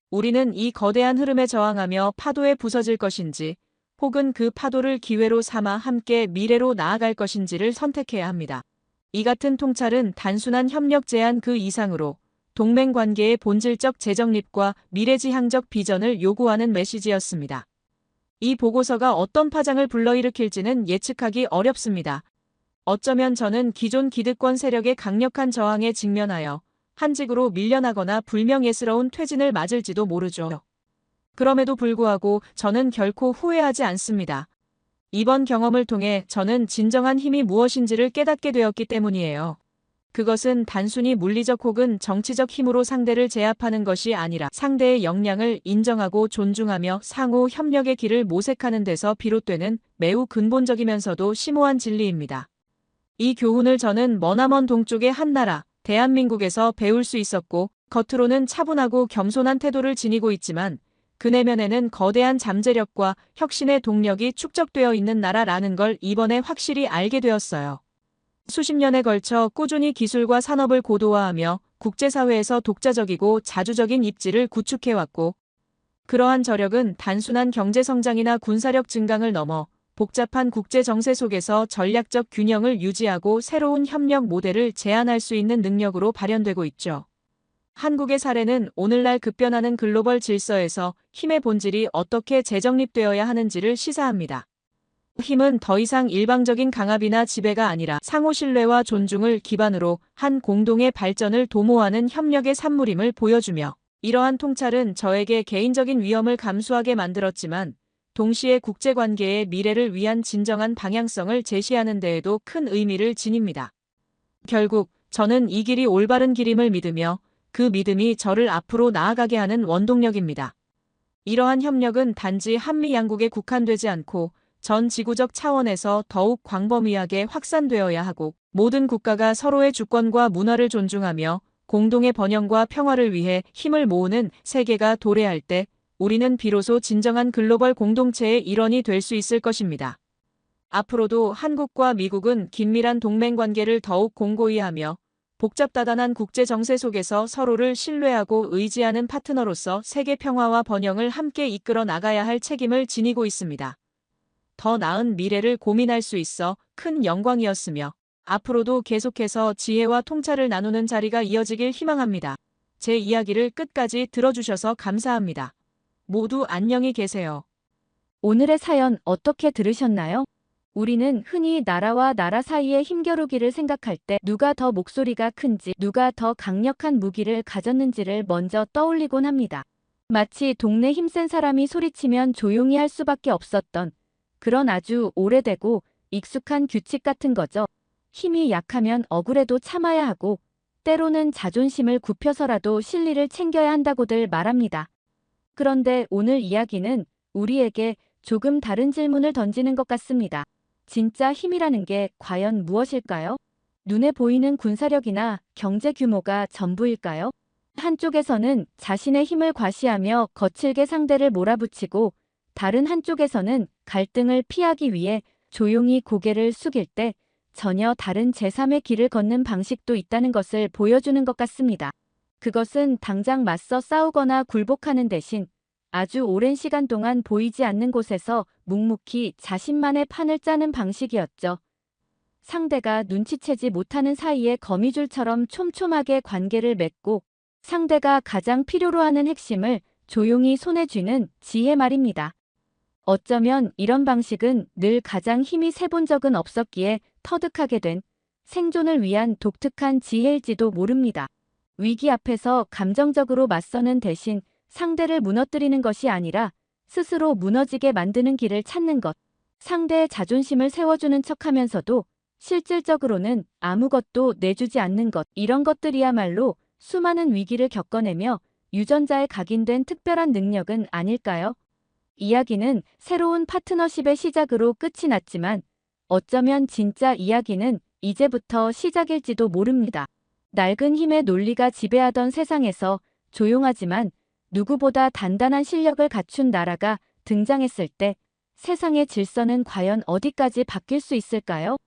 우리는 이 거대한 흐름에 저항하며 파도에 부서질 것인지 혹은 그 파도를 기회로 삼아 함께 미래로 나아갈 것인지를 선택해야 합니다. 이 같은 통찰은 단순한 협력 제안 그 이상으로 동맹 관계의 본질적 재정립과 미래지향적 비전을 요구하는 메시지였습니다. 이 보고서가 어떤 파장을 불러일으킬지는 예측하기 어렵습니다. 어쩌면 저는 기존 기득권 세력의 강력한 저항에 직면하여 한직으로 밀려나거나 불명예스러운 퇴진을 맞을지도 모르죠. 그럼에도 불구하고 저는 결코 후회하지 않습니다. 이번 경험을 통해 저는 진정한 힘이 무엇인지를 깨닫게 되었기 때문이에요. 그것은 단순히 물리적 혹은 정치적 힘으로 상대를 제압하는 것이 아니라 상대의 역량을 인정하고 존중하며 상호 협력의 길을 모색하는 데서 비롯되는 매우 근본적이면서도 심오한 진리입니다. 이 교훈을 저는 머나먼 동쪽의 한 나라, 대한민국에서 배울 수 있었고 겉으로는 차분하고 겸손한 태도를 지니고 있지만 그 내면에는 거대한 잠재력과 혁신의 동력이 축적되어 있는 나라라는 걸 이번에 확실히 알게 되었어요. 수십 년에 걸쳐 꾸준히 기술과 산업을 고도화하며 국제사회에서 독자적이고 자주적인 입지를 구축해왔고 그러한 저력은 단순한 경제성장이나 군사력 증강을 넘어 복잡한 국제 정세 속에서 전략적 균형을 유지하고 새로운 협력 모델을 제안할 수 있는 능력으로 발현되고 있죠. 한국의 사례는 오늘날 급변하는 글로벌 질서에서 힘의 본질이 어떻게 재정립되어야 하는지를 시사합니다. 힘은 더 이상 일방적인 강압이나 지배가 아니라 상호 신뢰와 존중을 기반으로 한 공동의 발전을 도모하는 협력의 산물임을 보여주며 이러한 통찰은 저에게 개인적인 위험을 감수하게 만들었지만 동시에 국제관계의 미래를 위한 진정한 방향성을 제시하는 데에도 큰 의미를 지닙니다. 결국 저는 이 길이 올바른 길임을 믿으며 그 믿음이 저를 앞으로 나아가게 하는 원동력입니다. 이러한 협력은 단지 한미 양국에 국한되지 않고 전 지구적 차원에서 더욱 광범위하게 확산되어야 하고 모든 국가가 서로의 주권과 문화를 존중하며 공동의 번영과 평화를 위해 힘을 모으는 세계가 도래할 때 우리는 비로소 진정한 글로벌 공동체의 일원이 될 수 있을 것입니다. 앞으로도 한국과 미국은 긴밀한 동맹 관계를 더욱 공고히 하며 복잡다단한 국제 정세 속에서 서로를 신뢰하고 의지하는 파트너로서 세계 평화와 번영을 함께 이끌어 나가야 할 책임을 지니고 있습니다. 더 나은 미래를 고민할 수 있어 큰 영광이었으며 앞으로도 계속해서 지혜와 통찰을 나누는 자리가 이어지길 희망합니다. 제 이야기를 끝까지 들어주셔서 감사합니다. 모두 안녕히 계세요. 오늘의 사연 어떻게 들으셨나요? 우리는 흔히 나라와 나라 사이의 힘겨루기를 생각할 때 누가 더 목소리가 큰지, 누가 더 강력한 무기를 가졌는지를 먼저 떠올리곤 합니다. 마치 동네 힘센 사람이 소리치면 조용히 할 수밖에 없었던 그런 아주 오래되고 익숙한 규칙 같은 거죠. 힘이 약하면 억울해도 참아야 하고 때로는 자존심을 굽혀서라도 실리를 챙겨야 한다고들 말합니다. 그런데 오늘 이야기는 우리에게 조금 다른 질문을 던지는 것 같습니다. 진짜 힘이라는 게 과연 무엇일까요? 눈에 보이는 군사력이나 경제 규모가 전부일까요? 한쪽에서는 자신의 힘을 과시하며 거칠게 상대를 몰아붙이고 다른 한쪽에서는 갈등을 피하기 위해 조용히 고개를 숙일 때 전혀 다른 제3의 길을 걷는 방식도 있다는 것을 보여주는 것 같습니다. 그것은 당장 맞서 싸우거나 굴복하는 대신 아주 오랜 시간 동안 보이지 않는 곳에서 묵묵히 자신만의 판을 짜는 방식이었죠. 상대가 눈치채지 못하는 사이에 거미줄처럼 촘촘하게 관계를 맺고 상대가 가장 필요로 하는 핵심을 조용히 손에 쥐는 지혜 말입니다. 어쩌면 이런 방식은 늘 가장 힘이 세본 적은 없었기에 터득하게 된 생존을 위한 독특한 지혜일지도 모릅니다. 위기 앞에서 감정적으로 맞서는 대신 상대를 무너뜨리는 것이 아니라 스스로 무너지게 만드는 길을 찾는 것. 상대의 자존심을 세워주는 척하면서도 실질적으로는 아무것도 내주지 않는 것. 이런 것들이야말로 수많은 위기를 겪어내며 유전자에 각인된 특별한 능력은 아닐까요? 이야기는 새로운 파트너십의 시작으로 끝이 났지만 어쩌면 진짜 이야기는 이제부터 시작일지도 모릅니다. 낡은 힘의 논리가 지배하던 세상에서 조용하지만 누구보다 단단한 실력을 갖춘 나라가 등장했을 때 세상의 질서는 과연 어디까지 바뀔 수 있을까요?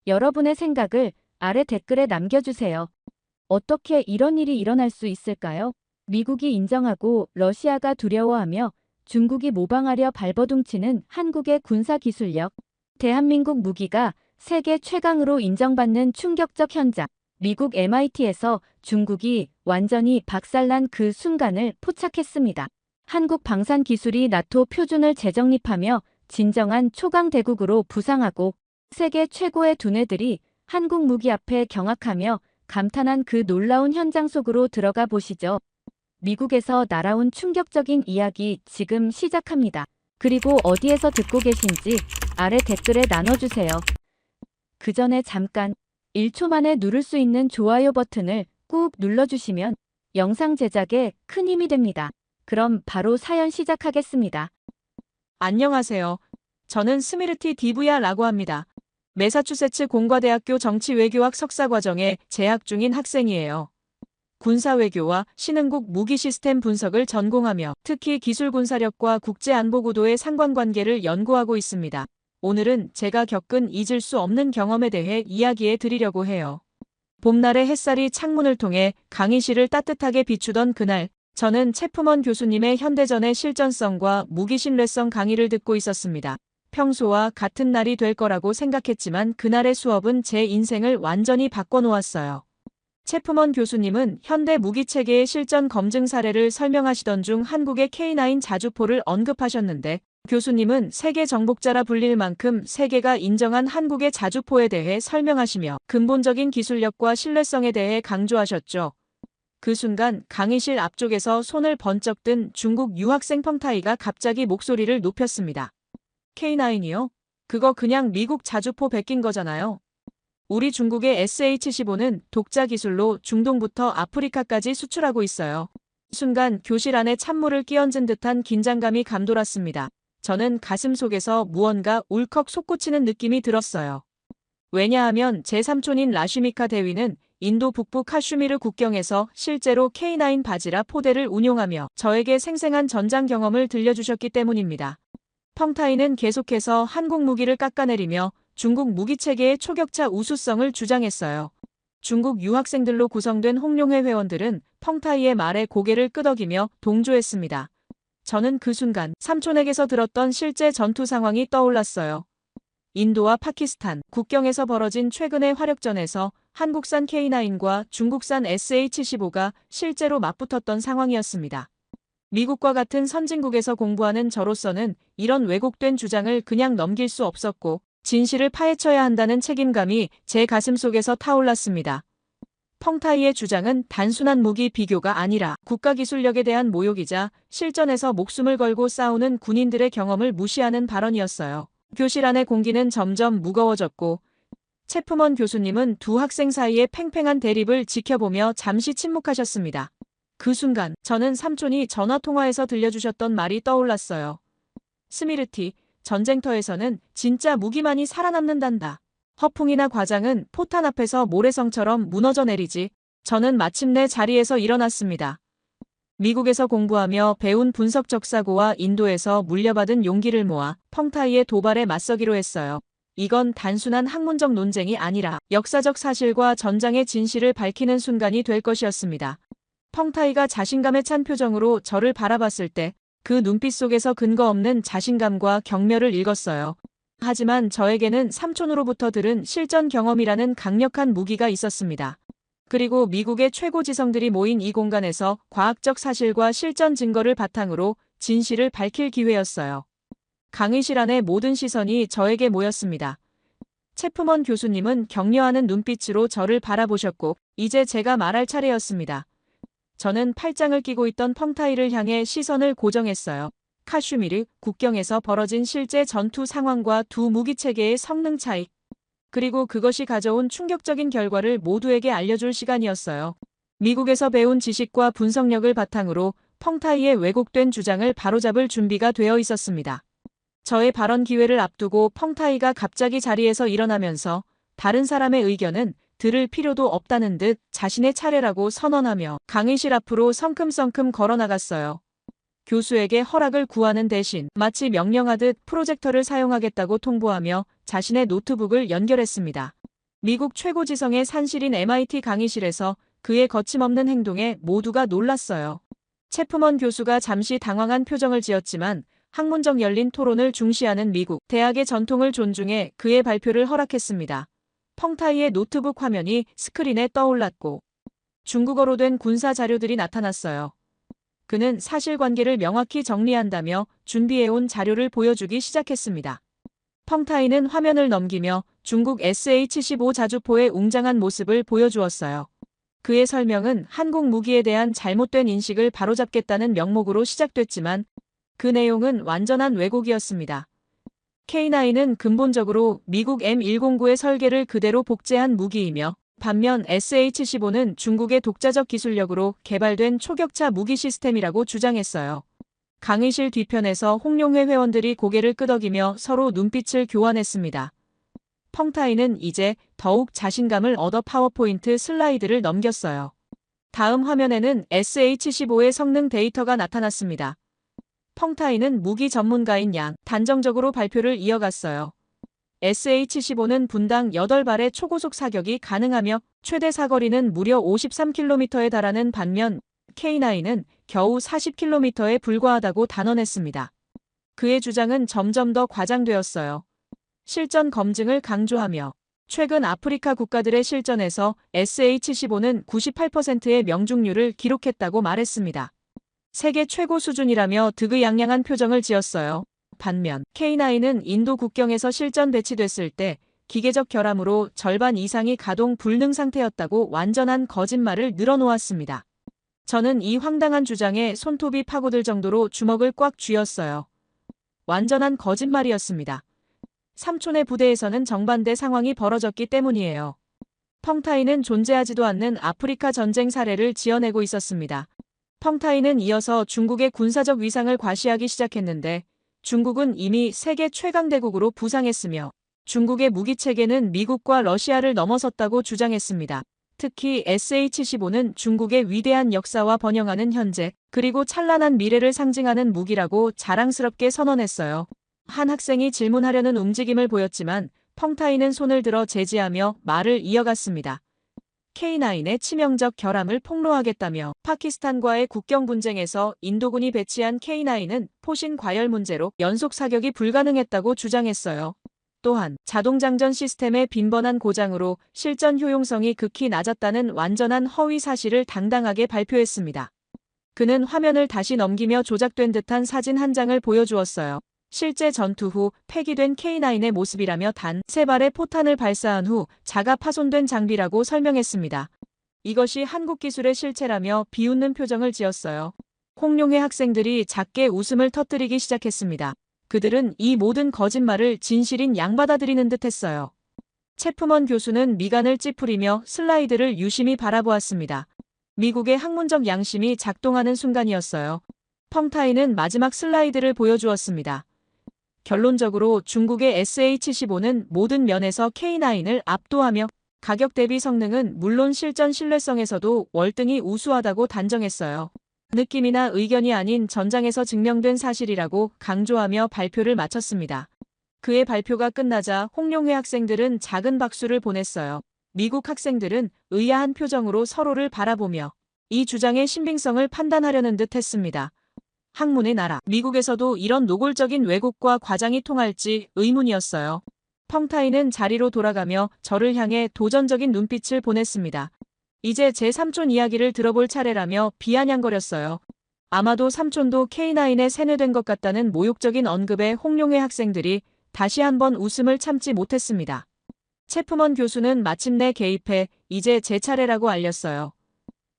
여러분의 생각을 아래 댓글에 남겨주세요. 어떻게 이런 일이 일어날 수 있을까요? 미국이 인정하고 러시아가 두려워하며 중국이 모방하려 발버둥치는 한국의 군사기술력. 대한민국 무기가 세계 최강으로 인정받는 충격적 현장. 미국 MIT에서 중국이 완전히 박살난 그 순간을 포착했습니다. 한국 방산 기술이 나토 표준을 재정립하며 진정한 초강 대국으로 부상하고 세계 최고의 두뇌들이 한국 무기 앞에 경악하며 감탄한 그 놀라운 현장 속으로 들어가 보시죠. 미국에서 날아온 충격적인 이야기 지금 시작합니다. 그리고 어디에서 듣고 계신지 아래 댓글에 나눠주세요. 그 전에 잠깐 1초 만에 누를 수 있는 좋아요 버튼을 꾹 눌러주시면 영상 제작에 큰 힘이 됩니다. 그럼 바로 사연 시작하겠습니다. 안녕하세요. 저는 스미르티 디브야라고 합니다. 매사추세츠 공과대학교 정치외교학 석사과정에 재학 중인 학생이에요. 군사외교와 신흥국 무기 시스템 분석을 전공하며 특히 기술군사력과 국제안보구도의 상관관계를 연구하고 있습니다. 오늘은 제가 겪은 잊을 수 없는 경험에 대해 이야기해 드리려고 해요. 봄날의 햇살이 창문을 통해 강의실을 따뜻하게 비추던 그날, 저는 체프먼 교수님의 현대전의 실전성과 무기 신뢰성 강의를 듣고 있었습니다. 평소와 같은 날이 될 거라고 생각했지만 그날의 수업은 제 인생을 완전히 바꿔놓았어요. 체프먼 교수님은 현대 무기체계의 실전 검증 사례를 설명하시던 중 한국의 K9 자주포를 언급하셨는데 교수님은 세계 정복자라 불릴 만큼 세계가 인정한 한국의 자주포에 대해 설명하시며 근본적인 기술력과 신뢰성에 대해 강조하셨죠. 그 순간 강의실 앞쪽에서 손을 번쩍 든 중국 유학생 펑타이가 갑자기 목소리를 높였습니다. K9이요? 그거 그냥 미국 자주포 베낀 거잖아요. 우리 중국의 SH-15는 독자 기술로 중동부터 아프리카까지 수출하고 있어요. 순간 교실 안에 찬물을 끼얹은 듯한 긴장감이 감돌았습니다. 저는 가슴 속에서 무언가 울컥 솟구치는 느낌이 들었어요. 왜냐하면 제 삼촌인 라쉬미카 대위는 인도 북부 카슈미르 국경에서 실제로 K9 바지라 포대를 운용하며 저에게 생생한 전장 경험을 들려주셨기 때문입니다. 펑타이는 계속해서 한국 무기를 깎아내리며 중국 무기체계의 초격차 우수성을 주장했어요. 중국 유학생들로 구성된 홍룡회 회원들은 펑타이의 말에 고개를 끄덕이며 동조했습니다. 저는 그 순간 삼촌에게서 들었던 실제 전투 상황이 떠올랐어요. 인도와 파키스탄 국경에서 벌어진 최근의 화력전에서 한국산 K9과 중국산 SH-15가 실제로 맞붙었던 상황이었습니다. 미국과 같은 선진국에서 공부하는 저로서는 이런 왜곡된 주장을 그냥 넘길 수 없었고 진실을 파헤쳐야 한다는 책임감이 제 가슴 속에서 타올랐습니다. 펑타이의 주장은 단순한 무기 비교가 아니라 국가기술력에 대한 모욕이자 실전에서 목숨을 걸고 싸우는 군인들의 경험을 무시하는 발언이었어요. 교실 안의 공기는 점점 무거워졌고 체프먼 교수님은 두 학생 사이의 팽팽한 대립을 지켜보며 잠시 침묵하셨습니다. 그 순간 저는 삼촌이 전화통화에서 들려주셨던 말이 떠올랐어요. 스미르티, 전쟁터에서는 진짜 무기만이 살아남는단다. 허풍이나 과장은 포탄 앞에서 모래성처럼 무너져 내리지. 저는 마침내 자리에서 일어났습니다. 미국에서 공부하며 배운 분석 적사고와 인도에서 물려받은 용기를 모아 펑타이의 도발에 맞서기로 했어요. 이건 단순한 학문적 논쟁이 아니라 역사적 사실과 전장의 진실을 밝히는 순간이 될 것이었습니다. 펑타이가 자신감에 찬 표정으로 저를 바라봤을 때 그 눈빛 속에서 근거 없는 자신감과 경멸을 읽었어요. 하지만 저에게는 삼촌으로부터 들은 실전 경험이라는 강력한 무기가 있었습니다. 그리고 미국의 최고 지성들이 모인 이 공간에서 과학적 사실과 실전 증거를 바탕으로 진실을 밝힐 기회였어요. 강의실 안의 모든 시선이 저에게 모였습니다. 체프먼 교수님은 격려하는 눈빛으로 저를 바라보셨고 이제 제가 말할 차례였습니다. 저는 팔짱을 끼고 있던 펑타이를 향해 시선을 고정했어요. 카슈미르 국경에서 벌어진 실제 전투 상황과 두 무기체계의 성능 차이, 그리고 그것이 가져온 충격적인 결과를 모두에게 알려줄 시간이었어요. 미국에서 배운 지식과 분석력을 바탕으로 펑타이의 왜곡된 주장을 바로잡을 준비가 되어 있었습니다. 저의 발언 기회를 앞두고 펑타이가 갑자기 자리에서 일어나면서 다른 사람의 의견은 들을 필요도 없다는 듯 자신의 차례라고 선언하며 강의실 앞으로 성큼성큼 걸어나갔어요. 교수에게 허락을 구하는 대신 마치 명령하듯 프로젝터를 사용하겠다고 통보하며 자신의 노트북을 연결했습니다. 미국 최고 지성의 산실인 MIT 강의실에서 그의 거침없는 행동에 모두가 놀랐어요. 체프먼 교수가 잠시 당황한 표정을 지었지만 학문적 열린 토론을 중시하는 미국 대학의 전통을 존중해 그의 발표를 허락했습니다. 펑타이의 노트북 화면이 스크린에 떠올랐고 중국어로 된 군사 자료들이 나타났어요. 그는 사실관계를 명확히 정리한다며 준비해온 자료를 보여주기 시작했습니다. 펑타이는 화면을 넘기며 중국 SH-15 자주포의 웅장한 모습을 보여주었어요. 그의 설명은 한국 무기에 대한 잘못된 인식을 바로잡겠다는 명목으로 시작됐지만 그 내용은 완전한 왜곡이었습니다. K9은 근본적으로 미국 M109의 설계를 그대로 복제한 무기이며 반면 SH-15는 중국의 독자적 기술력으로 개발된 초격차 무기 시스템이라고 주장했어요. 강의실 뒤편에서 홍룡회 회원들이 고개를 끄덕이며 서로 눈빛을 교환했습니다. 펑타이는 이제 더욱 자신감을 얻어 파워포인트 슬라이드를 넘겼어요. 다음 화면에는 SH-15의 성능 데이터가 나타났습니다. 펑타이는 무기 전문가인 양 단정적으로 발표를 이어갔어요. SH-15는 분당 8발의 초고속 사격이 가능하며 최대 사거리는 무려 53km에 달하는 반면 K9은 겨우 40km에 불과하다고 단언했습니다. 그의 주장은 점점 더 과장되었어요. 실전 검증을 강조하며 최근 아프리카 국가들의 실전에서 SH-15는 98%의 명중률을 기록했다고 말했습니다. 세계 최고 수준이라며 득의양양한 표정을 지었어요. 반면 K9은 인도 국경에서 실전 배치됐을 때 기계적 결함으로 절반 이상이 가동 불능 상태였다고 완전한 거짓말을 늘어놓았습니다. 저는 이 황당한 주장에 손톱이 파고들 정도로 주먹을 꽉 쥐었어요. 완전한 거짓말이었습니다. 삼촌의 부대에서는 정반대 상황이 벌어졌기 때문이에요. 펑타이는 존재하지도 않는 아프리카 전쟁 사례를 지어내고 있었습니다. 펑타이는 이어서 중국의 군사적 위상을 과시하기 시작했는데 중국은 이미 세계 최강대국으로 부상했으며 중국의 무기체계는 미국과 러시아를 넘어섰다고 주장했습니다. 특히 SH-15는 중국의 위대한 역사와 번영하는 현재, 그리고 찬란한 미래를 상징하는 무기라고 자랑스럽게 선언했어요. 한 학생이 질문하려는 움직임을 보였지만 펑타이는 손을 들어 제지하며 말을 이어갔습니다. K9의 치명적 결함을 폭로하겠다며 파키스탄과의 국경 분쟁에서 인도군이 배치한 K9은 포신 과열 문제로 연속 사격이 불가능했다고 주장했어요. 또한 자동장전 시스템의 빈번한 고장으로 실전 효용성이 극히 낮았다는 완전한 허위 사실을 당당하게 발표했습니다. 그는 화면을 다시 넘기며 조작된 듯한 사진 한 장을 보여주었어요. 실제 전투 후 폐기된 K9의 모습이라며 단 3발의 포탄을 발사한 후 자가 파손된 장비라고 설명했습니다. 이것이 한국 기술의 실체라며 비웃는 표정을 지었어요. 홍룡회 학생들이 작게 웃음을 터뜨리기 시작했습니다. 그들은 이 모든 거짓말을 진실인 양 받아들이는 듯 했어요. 채프먼 교수는 미간을 찌푸리며 슬라이드를 유심히 바라보았습니다. 미국의 학문적 양심이 작동하는 순간이었어요. 펑타이는 마지막 슬라이드를 보여주었습니다. 결론적으로 중국의 SH-15는 모든 면에서 K9을 압도하며 가격 대비 성능은 물론 실전 신뢰성에서도 월등히 우수하다고 단정했어요. 느낌이나 의견이 아닌 전장에서 증명된 사실이라고 강조하며 발표를 마쳤습니다. 그의 발표가 끝나자 홍룡회 학생들은 작은 박수를 보냈어요. 미국 학생들은 의아한 표정으로 서로를 바라보며 이 주장의 신빙성을 판단하려는 듯 했습니다. 학문의 나라, 미국에서도 이런 노골적인 왜곡과 과장이 통할지 의문이었어요. 펑타이는 자리로 돌아가며 저를 향해 도전적인 눈빛을 보냈습니다. 이제 제 삼촌 이야기를 들어볼 차례라며 비아냥거렸어요. 아마도 삼촌도 K9에 세뇌된 것 같다는 모욕적인 언급에 홍룡회 학생들이 다시 한번 웃음을 참지 못했습니다. 채프먼 교수는 마침내 개입해 이제 제 차례라고 알렸어요.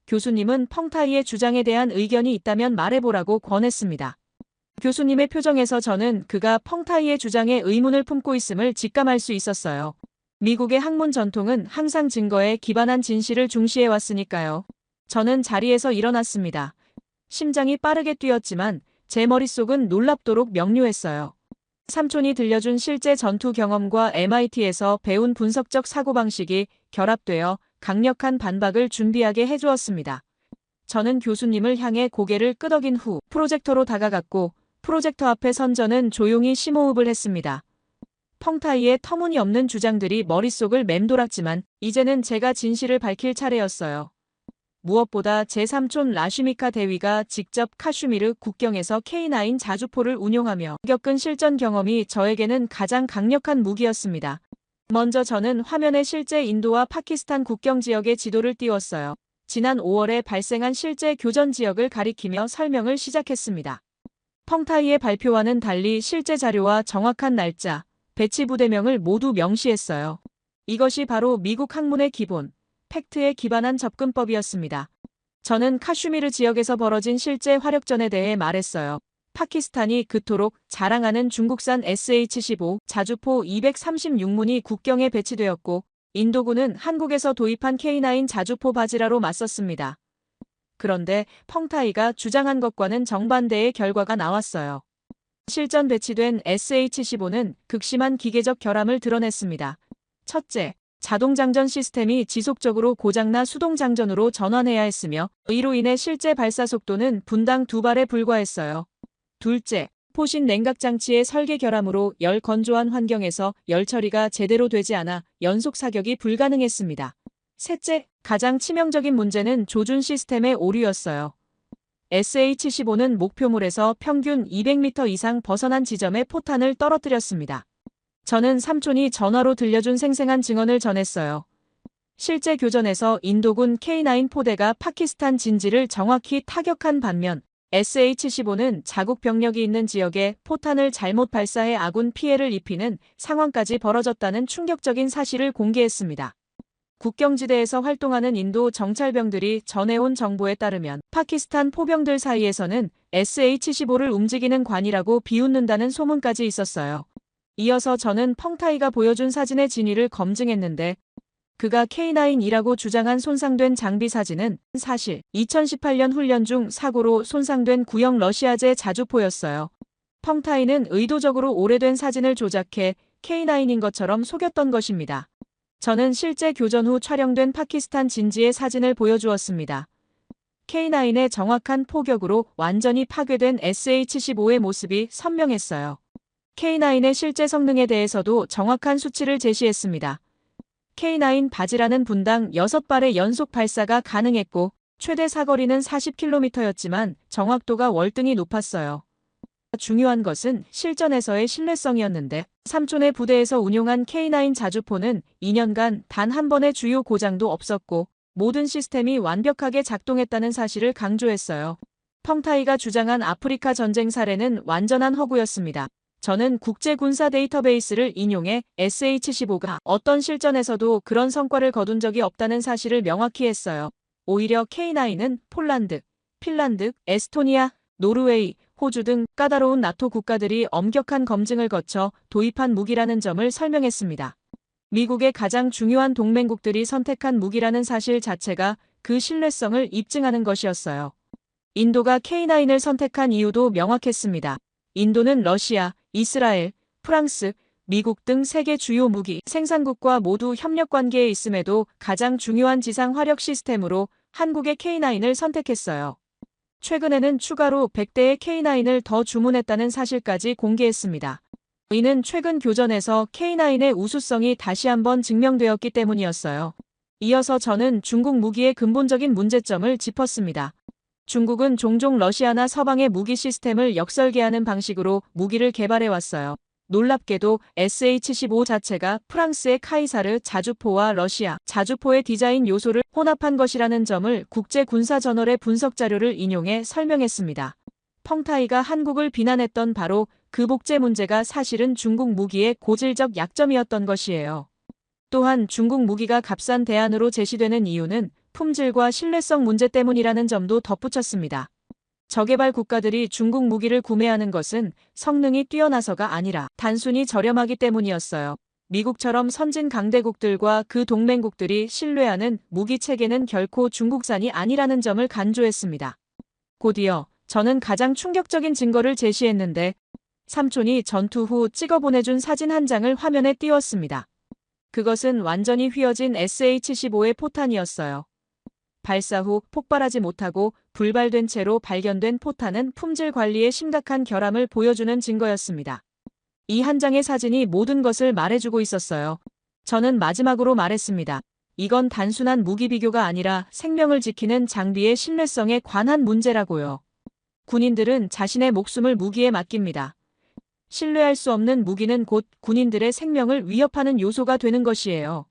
교수님은 펑타이의 주장에 대한 의견이 있다면 말해보라고 권했습니다. 교수님의 표정에서 저는 그가 펑타이의 주장에 의문을 품고 있음을 직감할 수 있었어요. 미국의 학문 전통은 항상 증거에 기반한 진실을 중시해왔으니까요. 저는 자리에서 일어났습니다. 심장이 빠르게 뛰었지만 제 머릿속은 놀랍도록 명료했어요. 삼촌이 들려준 실제 전투 경험과 MIT에서 배운 분석적 사고방식이 결합되어 강력한 반박을 준비하게 해주었습니다. 저는 교수님을 향해 고개를 끄덕인 후 프로젝터로 다가갔고 프로젝터 앞에 선 저는 조용히 심호흡을 했습니다. 펑타이의 터무니없는 주장들이 머릿속을 맴돌았지만 이제는 제가 진실을 밝힐 차례였어요. 무엇보다 제 삼촌 라슈미카 대위가 직접 카슈미르 국경에서 K9 자주포를 운용하며 겪은 실전 경험이 저에게는 가장 강력한 무기였습니다. 먼저 저는 화면에 실제 인도와 파키스탄 국경 지역의 지도를 띄웠어요. 지난 5월에 발생한 실제 교전 지역을 가리키며 설명을 시작했습니다. 펑타이의 발표와는 달리 실제 자료와 정확한 날짜, 배치 부대명을 모두 명시했어요. 이것이 바로 미국 학문의 기본, 팩트에 기반한 접근법이었습니다. 저는 카슈미르 지역에서 벌어진 실제 화력전에 대해 말했어요. 파키스탄이 그토록 자랑하는 중국산 SH-15 자주포 236문이 국경에 배치되었고 인도군은 한국에서 도입한 K9 자주포 바지라로 맞섰습니다. 그런데 펑타이가 주장한 것과는 정반대의 결과가 나왔어요. 실전 배치된 SH-15는 극심한 기계적 결함을 드러냈습니다. 첫째, 자동장전 시스템이 지속적으로 고장나 수동장전으로 전환해야 했으며 이로 인해 실제 발사 속도는 분당 2발에 불과했어요. 둘째, 포신 냉각 장치의 설계 결함으로 열 건조한 환경에서 열 처리가 제대로 되지 않아 연속 사격이 불가능했습니다. 셋째, 가장 치명적인 문제는 조준 시스템의 오류였어요. SH-15는 목표물에서 평균 200m 이상 벗어난 지점에 포탄을 떨어뜨렸습니다. 저는 삼촌이 전화로 들려준 생생한 증언을 전했어요. 실제 교전에서 인도군 K9 포대가 파키스탄 진지를 정확히 타격한 반면 SH-15는 자국 병력이 있는 지역에 포탄을 잘못 발사해 아군 피해를 입히는 상황까지 벌어졌다는 충격적인 사실을 공개했습니다. 국경지대에서 활동하는 인도 정찰병들이 전해온 정보에 따르면 파키스탄 포병들 사이에서는 SH-15를 움직이는 관이라고 비웃는다는 소문까지 있었어요. 이어서 저는 펑타이가 보여준 사진의 진위를 검증했는데 그가 K9이라고 주장한 손상된 장비 사진은 사실 2018년 훈련 중 사고로 손상된 구형 러시아제 자주포였어요. 펑타이는 의도적으로 오래된 사진을 조작해 K9인 것처럼 속였던 것입니다. 저는 실제 교전 후 촬영된 파키스탄 진지의 사진을 보여주었습니다. K9의 정확한 포격으로 완전히 파괴된 SH-15의 모습이 선명했어요. K9의 실제 성능에 대해서도 정확한 수치를 제시했습니다. K9 바지라는 분당 6발의 연속 발사가 가능했고 최대 사거리는 40km였지만 정확도가 월등히 높았어요. 중요한 것은 실전에서의 신뢰성이었는데 삼촌의 부대에서 운용한 K9 자주포는 2년간 단 한 번의 주요 고장도 없었고 모든 시스템이 완벽하게 작동했다는 사실을 강조했어요. 펑타이가 주장한 아프리카 전쟁 사례는 완전한 허구였습니다. 저는 국제군사 데이터베이스를 인용해 SH-15가 어떤 실전에서도 그런 성과를 거둔 적이 없다는 사실을 명확히 했어요. 오히려 K9은 폴란드, 핀란드, 에스토니아, 노르웨이, 호주 등 까다로운 나토 국가들이 엄격한 검증을 거쳐 도입한 무기라는 점을 설명했습니다. 미국의 가장 중요한 동맹국들이 선택한 무기라는 사실 자체가 그 신뢰성을 입증하는 것이었어요. 인도가 K9을 선택한 이유도 명확했습니다. 인도는 러시아, 이스라엘, 프랑스, 미국 등 세계 주요 무기 생산국과 모두 협력 관계에 있음에도 가장 중요한 지상 화력 시스템으로 한국의 K9을 선택했어요. 최근에는 추가로 100대의 K9을 더 주문했다는 사실까지 공개했습니다. 이는 최근 교전에서 K9의 우수성이 다시 한번 증명되었기 때문이었어요. 이어서 저는 중국 무기의 근본적인 문제점을 짚었습니다. 중국은 종종 러시아나 서방의 무기 시스템을 역설계하는 방식으로 무기를 개발해왔어요. 놀랍게도 SH-15 자체가 프랑스의 카이사르 자주포와 러시아 자주포의 디자인 요소를 혼합한 것이라는 점을 국제군사저널의 분석 자료를 인용해 설명했습니다. 펑타이가 한국을 비난했던 바로 그 복제 문제가 사실은 중국 무기의 고질적 약점이었던 것이에요. 또한 중국 무기가 값싼 대안으로 제시되는 이유는 품질과 신뢰성 문제 때문이라는 점도 덧붙였습니다. 저개발 국가들이 중국 무기를 구매하는 것은 성능이 뛰어나서가 아니라 단순히 저렴하기 때문이었어요. 미국처럼 선진 강대국들과 그 동맹국들이 신뢰하는 무기 체계는 결코 중국산이 아니라는 점을 간조했습니다. 곧이어 저는 가장 충격적인 증거를 제시했는데 삼촌이 전투 후 찍어 보내준 사진 한 장을 화면에 띄웠습니다. 그것은 완전히 휘어진 SH-15의 포탄이었어요. 발사 후 폭발하지 못하고 불발된 채로 발견된 포탄은 품질 관리에 심각한 결함을 보여주는 증거였습니다. 이 한 장의 사진이 모든 것을 말해주고 있었어요. 저는 마지막으로 말했습니다. 이건 단순한 무기 비교가 아니라 생명을 지키는 장비의 신뢰성에 관한 문제라고요. 군인들은 자신의 목숨을 무기에 맡깁니다. 신뢰할 수 없는 무기는 곧 군인들의 생명을 위협하는 요소가 되는 것이에요.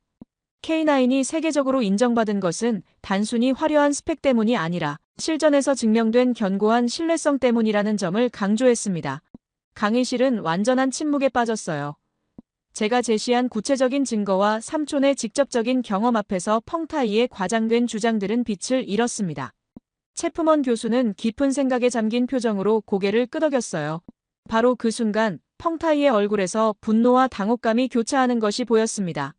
K9이 세계적으로 인정받은 것은 단순히 화려한 스펙 때문이 아니라 실전에서 증명된 견고한 신뢰성 때문이라는 점을 강조했습니다. 강의실은 완전한 침묵에 빠졌어요. 제가 제시한 구체적인 증거와 삼촌의 직접적인 경험 앞에서 펑타이의 과장된 주장들은 빛을 잃었습니다. 체프먼 교수는 깊은 생각에 잠긴 표정으로 고개를 끄덕였어요. 바로 그 순간 펑타이의 얼굴에서 분노와 당혹감이 교차하는 것이 보였습니다.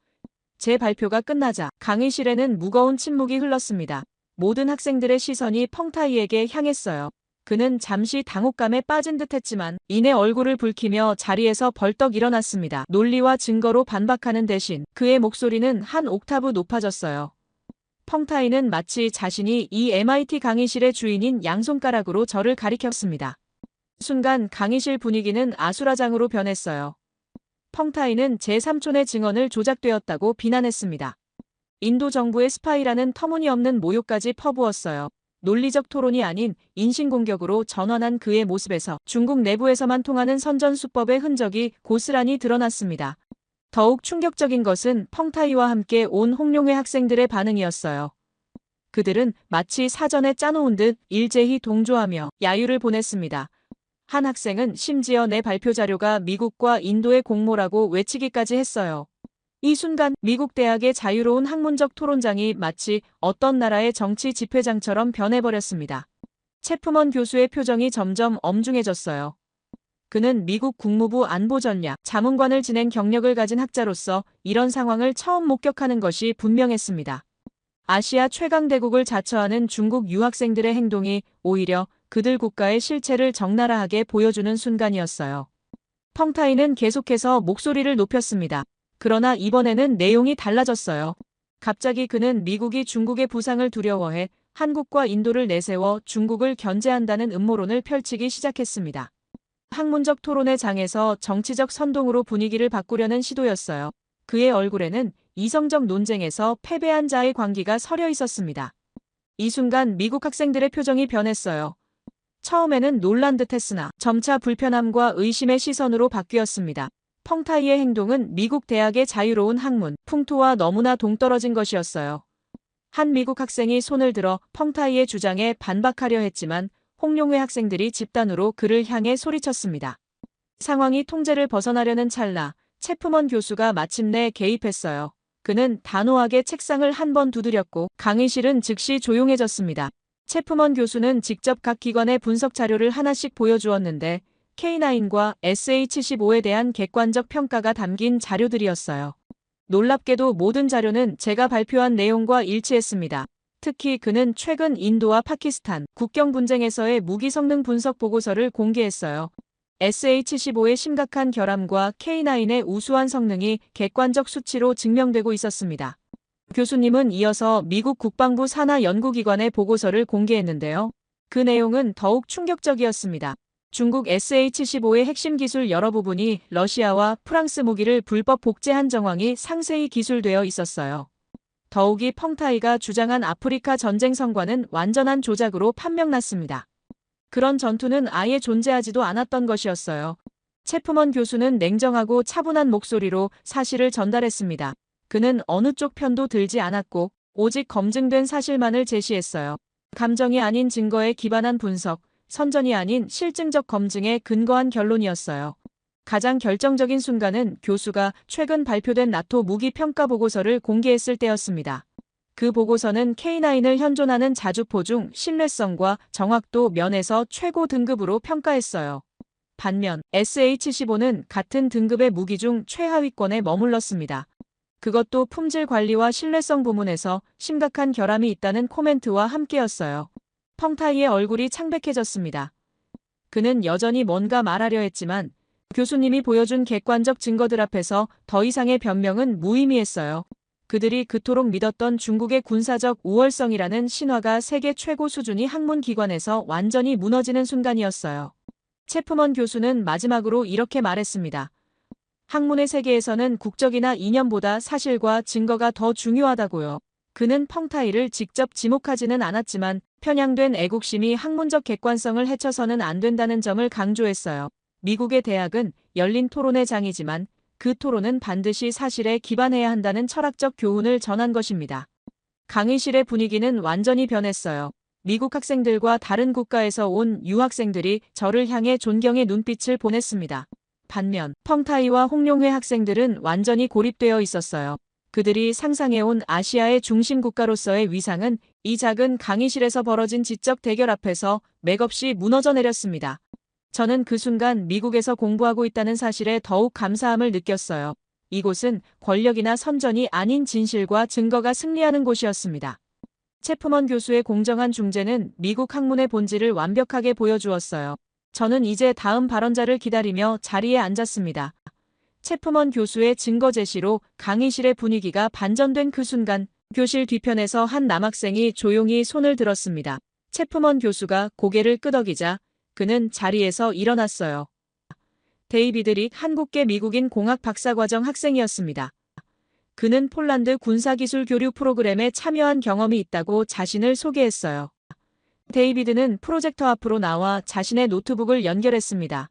제 발표가 끝나자 강의실에는 무거운 침묵이 흘렀습니다. 모든 학생들의 시선이 펑타이에게 향했어요. 그는 잠시 당혹감에 빠진 듯했지만 이내 얼굴을 붉히며 자리에서 벌떡 일어났습니다. 논리와 증거로 반박하는 대신 그의 목소리는 한 옥타브 높아졌어요. 펑타이는 마치 자신이 이 MIT 강의실의 주인인 양손가락으로 저를 가리켰습니다. 순간 강의실 분위기는 아수라장으로 변했어요. 펑타이는 제 삼촌의 증언을 조작되었다고 비난했습니다. 인도 정부의 스파이라는 터무니없는 모욕까지 퍼부었어요. 논리적 토론이 아닌 인신공격으로 전환한 그의 모습에서 중국 내부에서만 통하는 선전수법의 흔적이 고스란히 드러났습니다. 더욱 충격적인 것은 펑타이와 함께 온 홍룡회 학생들의 반응이었어요. 그들은 마치 사전에 짜놓은 듯 일제히 동조하며 야유를 보냈습니다. 한 학생은 심지어 내 발표 자료가 미국과 인도의 공모라고 외치기까지 했어요. 이 순간 미국 대학의 자유로운 학문적 토론장이 마치 어떤 나라의 정치 집회장처럼 변해버렸습니다. 체프먼 교수의 표정이 점점 엄중해졌어요. 그는 미국 국무부 안보전략 자문관을 지낸 경력을 가진 학자로서 이런 상황을 처음 목격하는 것이 분명했습니다. 아시아 최강대국을 자처하는 중국 유학생들의 행동이 오히려 그들 국가의 실체를 적나라하게 보여주는 순간이었어요. 펑타이는 계속해서 목소리를 높였습니다. 그러나 이번에는 내용이 달라졌어요. 갑자기 그는 미국이 중국의 부상을 두려워해 한국과 인도를 내세워 중국을 견제한다는 음모론을 펼치기 시작했습니다. 학문적 토론의 장에서 정치적 선동으로 분위기를 바꾸려는 시도였어요. 그의 얼굴에는 이성적 논쟁에서 패배한 자의 광기가 서려 있었습니다. 이 순간 미국 학생들의 표정이 변했어요. 처음에는 놀란 듯했으나 점차 불편함과 의심의 시선으로 바뀌었습니다. 펑타이의 행동은 미국 대학의 자유로운 학문, 풍토와 너무나 동떨어진 것이었어요. 한 미국 학생이 손을 들어 펑타이의 주장에 반박하려 했지만 홍룡회 학생들이 집단으로 그를 향해 소리쳤습니다. 상황이 통제를 벗어나려는 찰나 체프먼 교수가 마침내 개입했어요. 그는 단호하게 책상을 한 번 두드렸고 강의실은 즉시 조용해졌습니다. 체프먼 교수는 직접 각 기관의 분석 자료를 하나씩 보여주었는데 K9과 SH-15에 대한 객관적 평가가 담긴 자료들이었어요. 놀랍게도 모든 자료는 제가 발표한 내용과 일치했습니다. 특히 그는 최근 인도와 파키스탄 국경 분쟁에서의 무기 성능 분석 보고서를 공개했어요. SH-15의 심각한 결함과 K9의 우수한 성능이 객관적 수치로 증명되고 있었습니다. 교수님은 이어서 미국 국방부 산하 연구기관의 보고서를 공개했는데요. 그 내용은 더욱 충격적이었습니다. 중국 SH-15의 핵심 기술 여러 부분이 러시아와 프랑스 무기를 불법 복제한 정황이 상세히 기술되어 있었어요. 더욱이 펑타이가 주장한 아프리카 전쟁 성과는 완전한 조작으로 판명났습니다. 그런 전투는 아예 존재하지도 않았던 것이었어요. 체프먼 교수는 냉정하고 차분한 목소리로 사실을 전달했습니다. 그는 어느 쪽 편도 들지 않았고 오직 검증된 사실만을 제시했어요. 감정이 아닌 증거에 기반한 분석, 선전이 아닌 실증적 검증에 근거한 결론이었어요. 가장 결정적인 순간은 교수가 최근 발표된 나토 무기 평가 보고서를 공개했을 때였습니다. 그 보고서는 K9을 현존하는 자주포 중 신뢰성과 정확도 면에서 최고 등급으로 평가했어요. 반면 SH-15는 같은 등급의 무기 중 최하위권에 머물렀습니다. 그것도 품질 관리와 신뢰성 부문에서 심각한 결함이 있다는 코멘트와 함께였어요. 펑타이의 얼굴이 창백해졌습니다. 그는 여전히 뭔가 말하려 했지만 교수님이 보여준 객관적 증거들 앞에서 더 이상의 변명은 무의미했어요. 그들이 그토록 믿었던 중국의 군사적 우월성이라는 신화가 세계 최고 수준의 학문기관에서 완전히 무너지는 순간이었어요. 체프먼 교수는 마지막으로 이렇게 말했습니다. 학문의 세계에서는 국적이나 이념보다 사실과 증거가 더 중요하다고요. 그는 펑타이를 직접 지목하지는 않았지만 편향된 애국심이 학문적 객관성을 해쳐서는 안 된다는 점을 강조했어요. 미국의 대학은 열린 토론의 장이지만 그 토론은 반드시 사실에 기반해야 한다는 철학적 교훈을 전한 것입니다. 강의실의 분위기는 완전히 변했어요. 미국 학생들과 다른 국가에서 온 유학생들이 저를 향해 존경의 눈빛을 보냈습니다. 반면 펑타이와 홍룡회 학생들은 완전히 고립되어 있었어요. 그들이 상상해온 아시아의 중심 국가로서의 위상은 이 작은 강의실에서 벌어진 지적 대결 앞에서 맥없이 무너져 내렸습니다. 저는 그 순간 미국에서 공부하고 있다는 사실에 더욱 감사함을 느꼈어요. 이곳은 권력이나 선전이 아닌 진실과 증거가 승리하는 곳이었습니다. 체프먼 교수의 공정한 중재는 미국 학문의 본질을 완벽하게 보여주었어요. 저는 이제 다음 발언자를 기다리며 자리에 앉았습니다. 체프먼 교수의 증거 제시로 강의실의 분위기가 반전된 그 순간 교실 뒤편에서 한 남학생이 조용히 손을 들었습니다. 체프먼 교수가 고개를 끄덕이자 그는 자리에서 일어났어요. 데이비드 릭 한국계 미국인 공학 박사과정 학생이었습니다. 그는 폴란드 군사기술 교류 프로그램에 참여한 경험이 있다고 자신을 소개했어요. 데이비드는 프로젝터 앞으로 나와 자신의 노트북을 연결했습니다.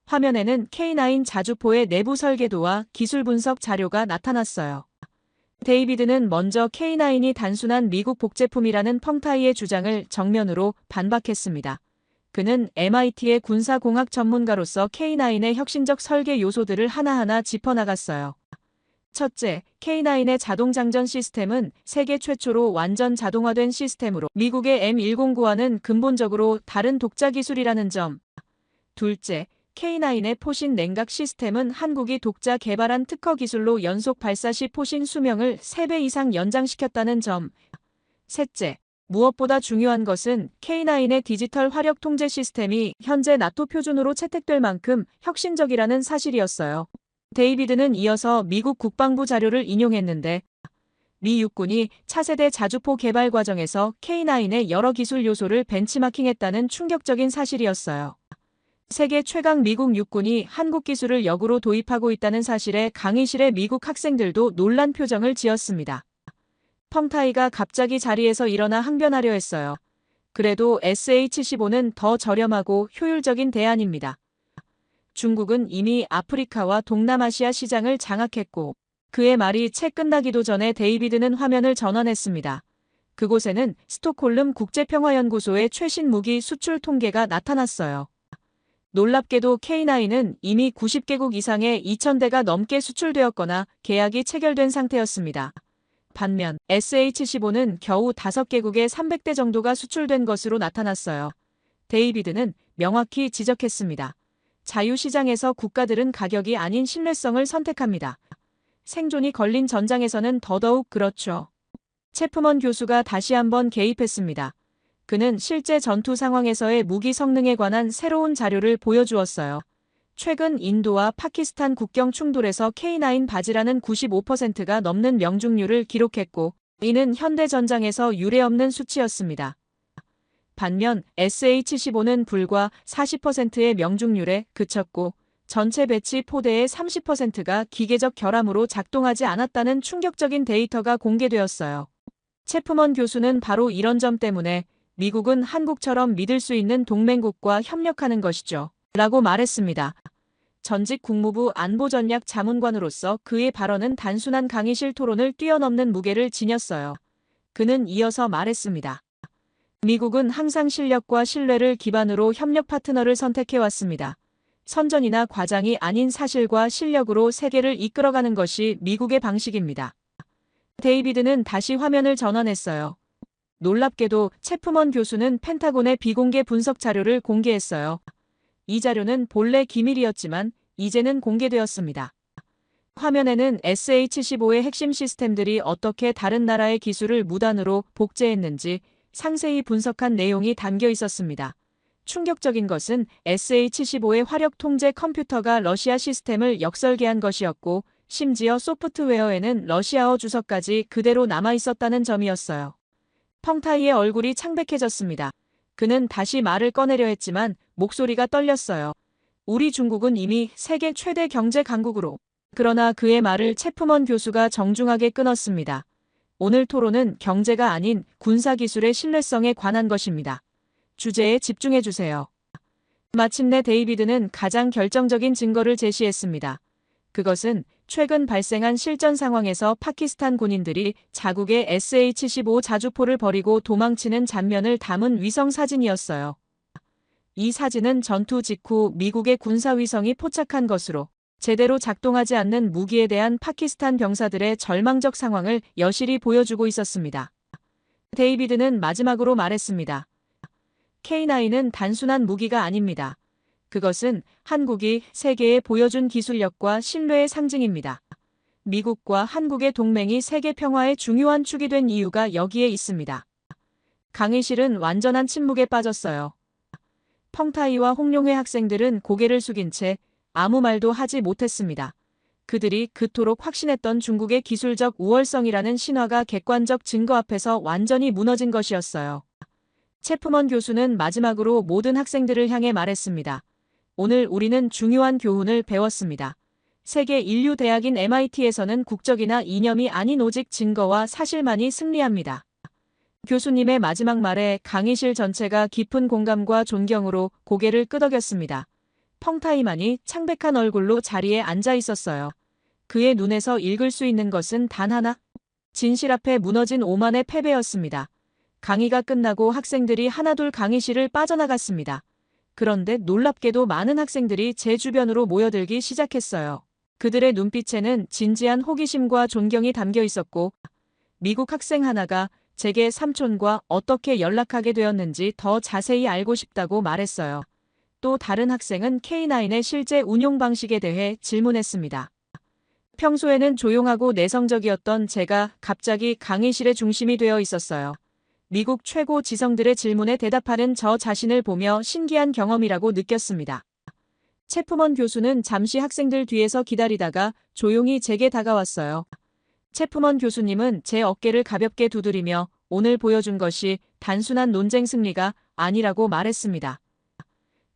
화면에는 K9 자주포의 내부 설계도와 기술 분석 자료가 나타났어요. 데이비드는 먼저 K9이 단순한 미국 복제품이라는 펑타이의 주장을 정면으로 반박했습니다. 그는 MIT의 군사공학 전문가로서 K9의 혁신적 설계 요소들을 하나하나 짚어나갔어요. 첫째, K9의 자동장전 시스템은 세계 최초로 완전 자동화된 시스템으로 미국의 M109와는 근본적으로 다른 독자 기술이라는 점. 둘째, K9의 포신 냉각 시스템은 한국이 독자 개발한 특허 기술로 연속 발사 시 포신 수명을 3배 이상 연장시켰다는 점. 셋째, 무엇보다 중요한 것은 K9의 디지털 화력 통제 시스템이 현재 나토 표준으로 채택될 만큼 혁신적이라는 사실이었어요. 데이비드는 이어서 미국 국방부 자료를 인용했는데 미 육군이 차세대 자주포 개발 과정에서 K9의 여러 기술 요소를 벤치마킹했다는 충격적인 사실이었어요. 세계 최강 미국 육군이 한국 기술을 역으로 도입하고 있다는 사실에 강의실의 미국 학생들도 놀란 표정을 지었습니다. 펑타이가 갑자기 자리에서 일어나 항변하려 했어요. 그래도 SH-15는 더 저렴하고 효율적인 대안입니다. 중국은 이미 아프리카와 동남아시아 시장을 장악했고 그의 말이 채 끝나기도 전에 데이비드는 화면을 전환했습니다. 그곳에는 스톡홀름 국제평화연구소의 최신 무기 수출 통계가 나타났어요. 놀랍게도 K9은 이미 90개국 이상의 2,000대가 넘게 수출되었거나 계약이 체결된 상태였습니다. 반면 SH-15는 겨우 5개국에 300대 정도가 수출된 것으로 나타났어요. 데이비드는 명확히 지적했습니다. 자유시장에서 국가들은 가격이 아닌 신뢰성을 선택합니다. 생존이 걸린 전장에서는 더더욱 그렇죠. 체프먼 교수가 다시 한번 개입했습니다. 그는 실제 전투 상황에서의 무기 성능에 관한 새로운 자료를 보여주었어요. 최근 인도와 파키스탄 국경 충돌에서 K9 바지라는 95%가 넘는 명중률을 기록했고 이는 현대 전장에서 유례없는 수치였습니다. 반면 SH-15는 불과 40%의 명중률에 그쳤고 전체 배치 포대의 30%가 기계적 결함으로 작동하지 않았다는 충격적인 데이터가 공개되었어요. 체프먼 교수는 바로 이런 점 때문에 미국은 한국처럼 믿을 수 있는 동맹국과 협력하는 것이죠. 라고 말했습니다. 전직 국무부 안보전략 자문관으로서 그의 발언은 단순한 강의실 토론을 뛰어넘는 무게를 지녔어요. 그는 이어서 말했습니다. 미국은 항상 실력과 신뢰를 기반으로 협력 파트너를 선택해왔습니다. 선전이나 과장이 아닌 사실과 실력으로 세계를 이끌어가는 것이 미국의 방식입니다. 데이비드는 다시 화면을 전환했어요. 놀랍게도 체프먼 교수는 펜타곤의 비공개 분석 자료를 공개했어요. 이 자료는 본래 기밀이었지만 이제는 공개되었습니다. 화면에는 SH-15의 핵심 시스템들이 어떻게 다른 나라의 기술을 무단으로 복제했는지 상세히 분석한 내용이 담겨 있었습니다. 충격적인 것은 SH-15의 화력 통제 컴퓨터가 러시아 시스템을 역설계한 것이었고 심지어 소프트웨어에는 러시아어 주석까지 그대로 남아 있었다는 점이었어요. 펑타이의 얼굴이 창백해졌습니다. 그는 다시 말을 꺼내려 했지만 목소리가 떨렸어요. 우리 중국은 이미 세계 최대 경제 강국으로. 그러나 그의 말을 체프먼 교수가 정중하게 끊었습니다. 오늘 토론은 경제가 아닌 군사기술의 신뢰성에 관한 것입니다. 주제에 집중해 주세요. 마침내 데이비드는 가장 결정적인 증거를 제시했습니다. 그것은 최근 발생한 실전 상황에서 파키스탄 군인들이 자국의 SH-15 자주포를 버리고 도망치는 장면을 담은 위성 사진이었어요. 이 사진은 전투 직후 미국의 군사위성이 포착한 것으로 제대로 작동하지 않는 무기에 대한 파키스탄 병사들의 절망적 상황을 여실히 보여주고 있었습니다. 데이비드는 마지막으로 말했습니다. K9은 단순한 무기가 아닙니다. 그것은 한국이 세계에 보여준 기술력과 신뢰의 상징입니다. 미국과 한국의 동맹이 세계 평화의 중요한 축이 된 이유가 여기에 있습니다. 강의실은 완전한 침묵에 빠졌어요. 펑타이와 홍룡회 학생들은 고개를 숙인 채 아무 말도 하지 못했습니다. 그들이 그토록 확신했던 중국의 기술적 우월성이라는 신화가 객관적 증거 앞에서 완전히 무너진 것이었어요. 체프먼 교수는 마지막으로 모든 학생들을 향해 말했습니다. 오늘 우리는 중요한 교훈을 배웠습니다. 세계 인류 대학인 MIT에서는 국적이나 이념이 아닌 오직 증거와 사실만이 승리합니다. 교수님의 마지막 말에 강의실 전체가 깊은 공감과 존경으로 고개를 끄덕였습니다. 펑타이만이 창백한 얼굴로 자리에 앉아 있었어요. 그의 눈에서 읽을 수 있는 것은 단 하나. 진실 앞에 무너진 오만의 패배였습니다. 강의가 끝나고 학생들이 하나둘 강의실을 빠져나갔습니다. 그런데 놀랍게도 많은 학생들이 제 주변으로 모여들기 시작했어요. 그들의 눈빛에는 진지한 호기심과 존경이 담겨 있었고 미국 학생 하나가 제게 삼촌과 어떻게 연락하게 되었는지 더 자세히 알고 싶다고 말했어요. 또 다른 학생은 K9의 실제 운용 방식에 대해 질문했습니다. 평소에는 조용하고 내성적이었던 제가 갑자기 강의실의 중심이 되어 있었어요. 미국 최고 지성들의 질문에 대답하는 저 자신을 보며 신기한 경험이라고 느꼈습니다. 체프먼 교수는 잠시 학생들 뒤에서 기다리다가 조용히 제게 다가왔어요. 체프먼 교수님은 제 어깨를 가볍게 두드리며 오늘 보여준 것이 단순한 논쟁 승리가 아니라고 말했습니다.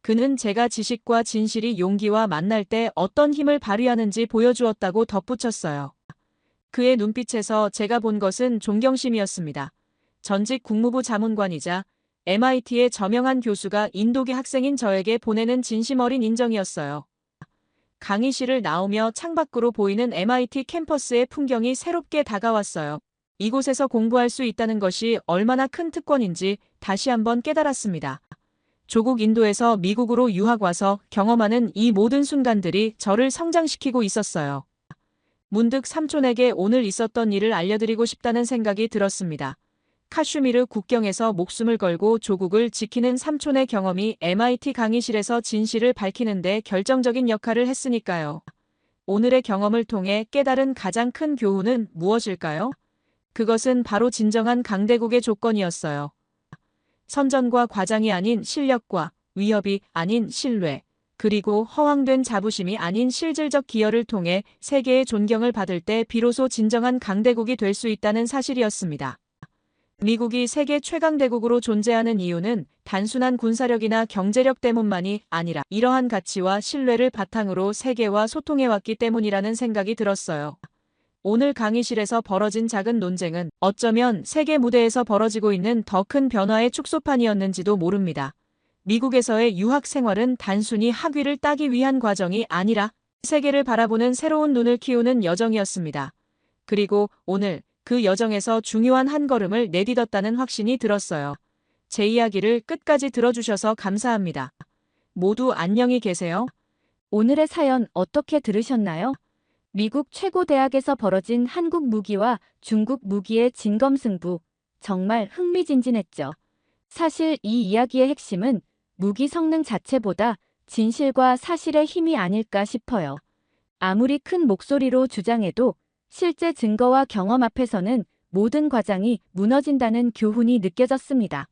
그는 제가 지식과 진실이 용기와 만날 때 어떤 힘을 발휘하는지 보여주었다고 덧붙였어요. 그의 눈빛에서 제가 본 것은 존경심이었습니다. 전직 국무부 자문관이자 MIT의 저명한 교수가 인도계 학생인 저에게 보내는 진심 어린 인정이었어요. 강의실을 나오며 창밖으로 보이는 MIT 캠퍼스의 풍경이 새롭게 다가왔어요. 이곳에서 공부할 수 있다는 것이 얼마나 큰 특권인지 다시 한번 깨달았습니다. 조국 인도에서 미국으로 유학 와서 경험하는 이 모든 순간들이 저를 성장시키고 있었어요. 문득 삼촌에게 오늘 있었던 일을 알려드리고 싶다는 생각이 들었습니다. 카슈미르 국경에서 목숨을 걸고 조국을 지키는 삼촌의 경험이 MIT 강의실에서 진실을 밝히는 데 결정적인 역할을 했으니까요. 오늘의 경험을 통해 깨달은 가장 큰 교훈은 무엇일까요? 그것은 바로 진정한 강대국의 조건이었어요. 선전과 과장이 아닌 실력과 위협이 아닌 신뢰, 그리고 허황된 자부심이 아닌 실질적 기여를 통해 세계의 존경을 받을 때 비로소 진정한 강대국이 될 수 있다는 사실이었습니다. 미국이 세계 최강대국으로 존재하는 이유는 단순한 군사력이나 경제력 때문만이 아니라 이러한 가치와 신뢰를 바탕으로 세계와 소통해왔기 때문이라는 생각이 들었어요. 오늘 강의실에서 벌어진 작은 논쟁은 어쩌면 세계 무대에서 벌어지고 있는 더 큰 변화의 축소판이었는지도 모릅니다. 미국에서의 유학 생활은 단순히 학위를 따기 위한 과정이 아니라 세계를 바라보는 새로운 눈을 키우는 여정이었습니다. 그리고 오늘 그 여정에서 중요한 한 걸음을 내딛었다는 확신이 들었어요. 제 이야기를 끝까지 들어주셔서 감사합니다. 모두 안녕히 계세요. 오늘의 사연 어떻게 들으셨나요? 미국 최고 대학에서 벌어진 한국 무기와 중국 무기의 진검승부. 정말 흥미진진했죠. 사실 이 이야기의 핵심은 무기 성능 자체보다 진실과 사실의 힘이 아닐까 싶어요. 아무리 큰 목소리로 주장해도 실제 증거와 경험 앞에서는 모든 과장이 무너진다는 교훈이 느껴졌습니다.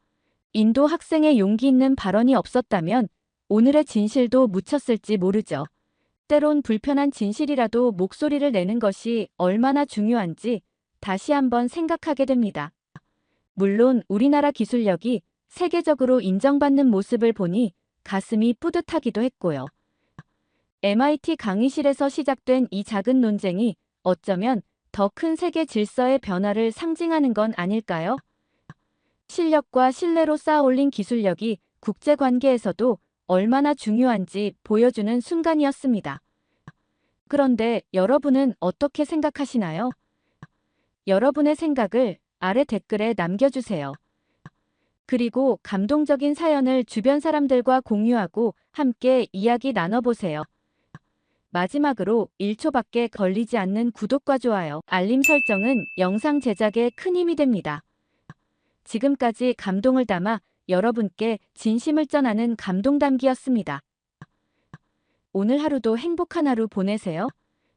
인도 학생의 용기 있는 발언이 없었다면 오늘의 진실도 묻혔을지 모르죠. 때론 불편한 진실이라도 목소리를 내는 것이 얼마나 중요한지 다시 한번 생각하게 됩니다. 물론 우리나라 기술력이 세계적으로 인정받는 모습을 보니 가슴이 뿌듯하기도 했고요. MIT 강의실에서 시작된 이 작은 논쟁이 어쩌면 더 큰 세계 질서의 변화를 상징하는 건 아닐까요? 실력과 신뢰로 쌓아올린 기술력이 국제관계에서도 얼마나 중요한지 보여주는 순간이었습니다. 그런데 여러분은 어떻게 생각하시나요? 여러분의 생각을 아래 댓글에 남겨주세요. 그리고 감동적인 사연을 주변 사람들과 공유하고 함께 이야기 나눠보세요. 마지막으로 1초밖에 걸리지 않는 구독과 좋아요, 알림 설정은 영상 제작에 큰 힘이 됩니다. 지금까지 감동을 담아 여러분께 진심을 전하는 감동담기였습니다. 오늘 하루도 행복한 하루 보내세요.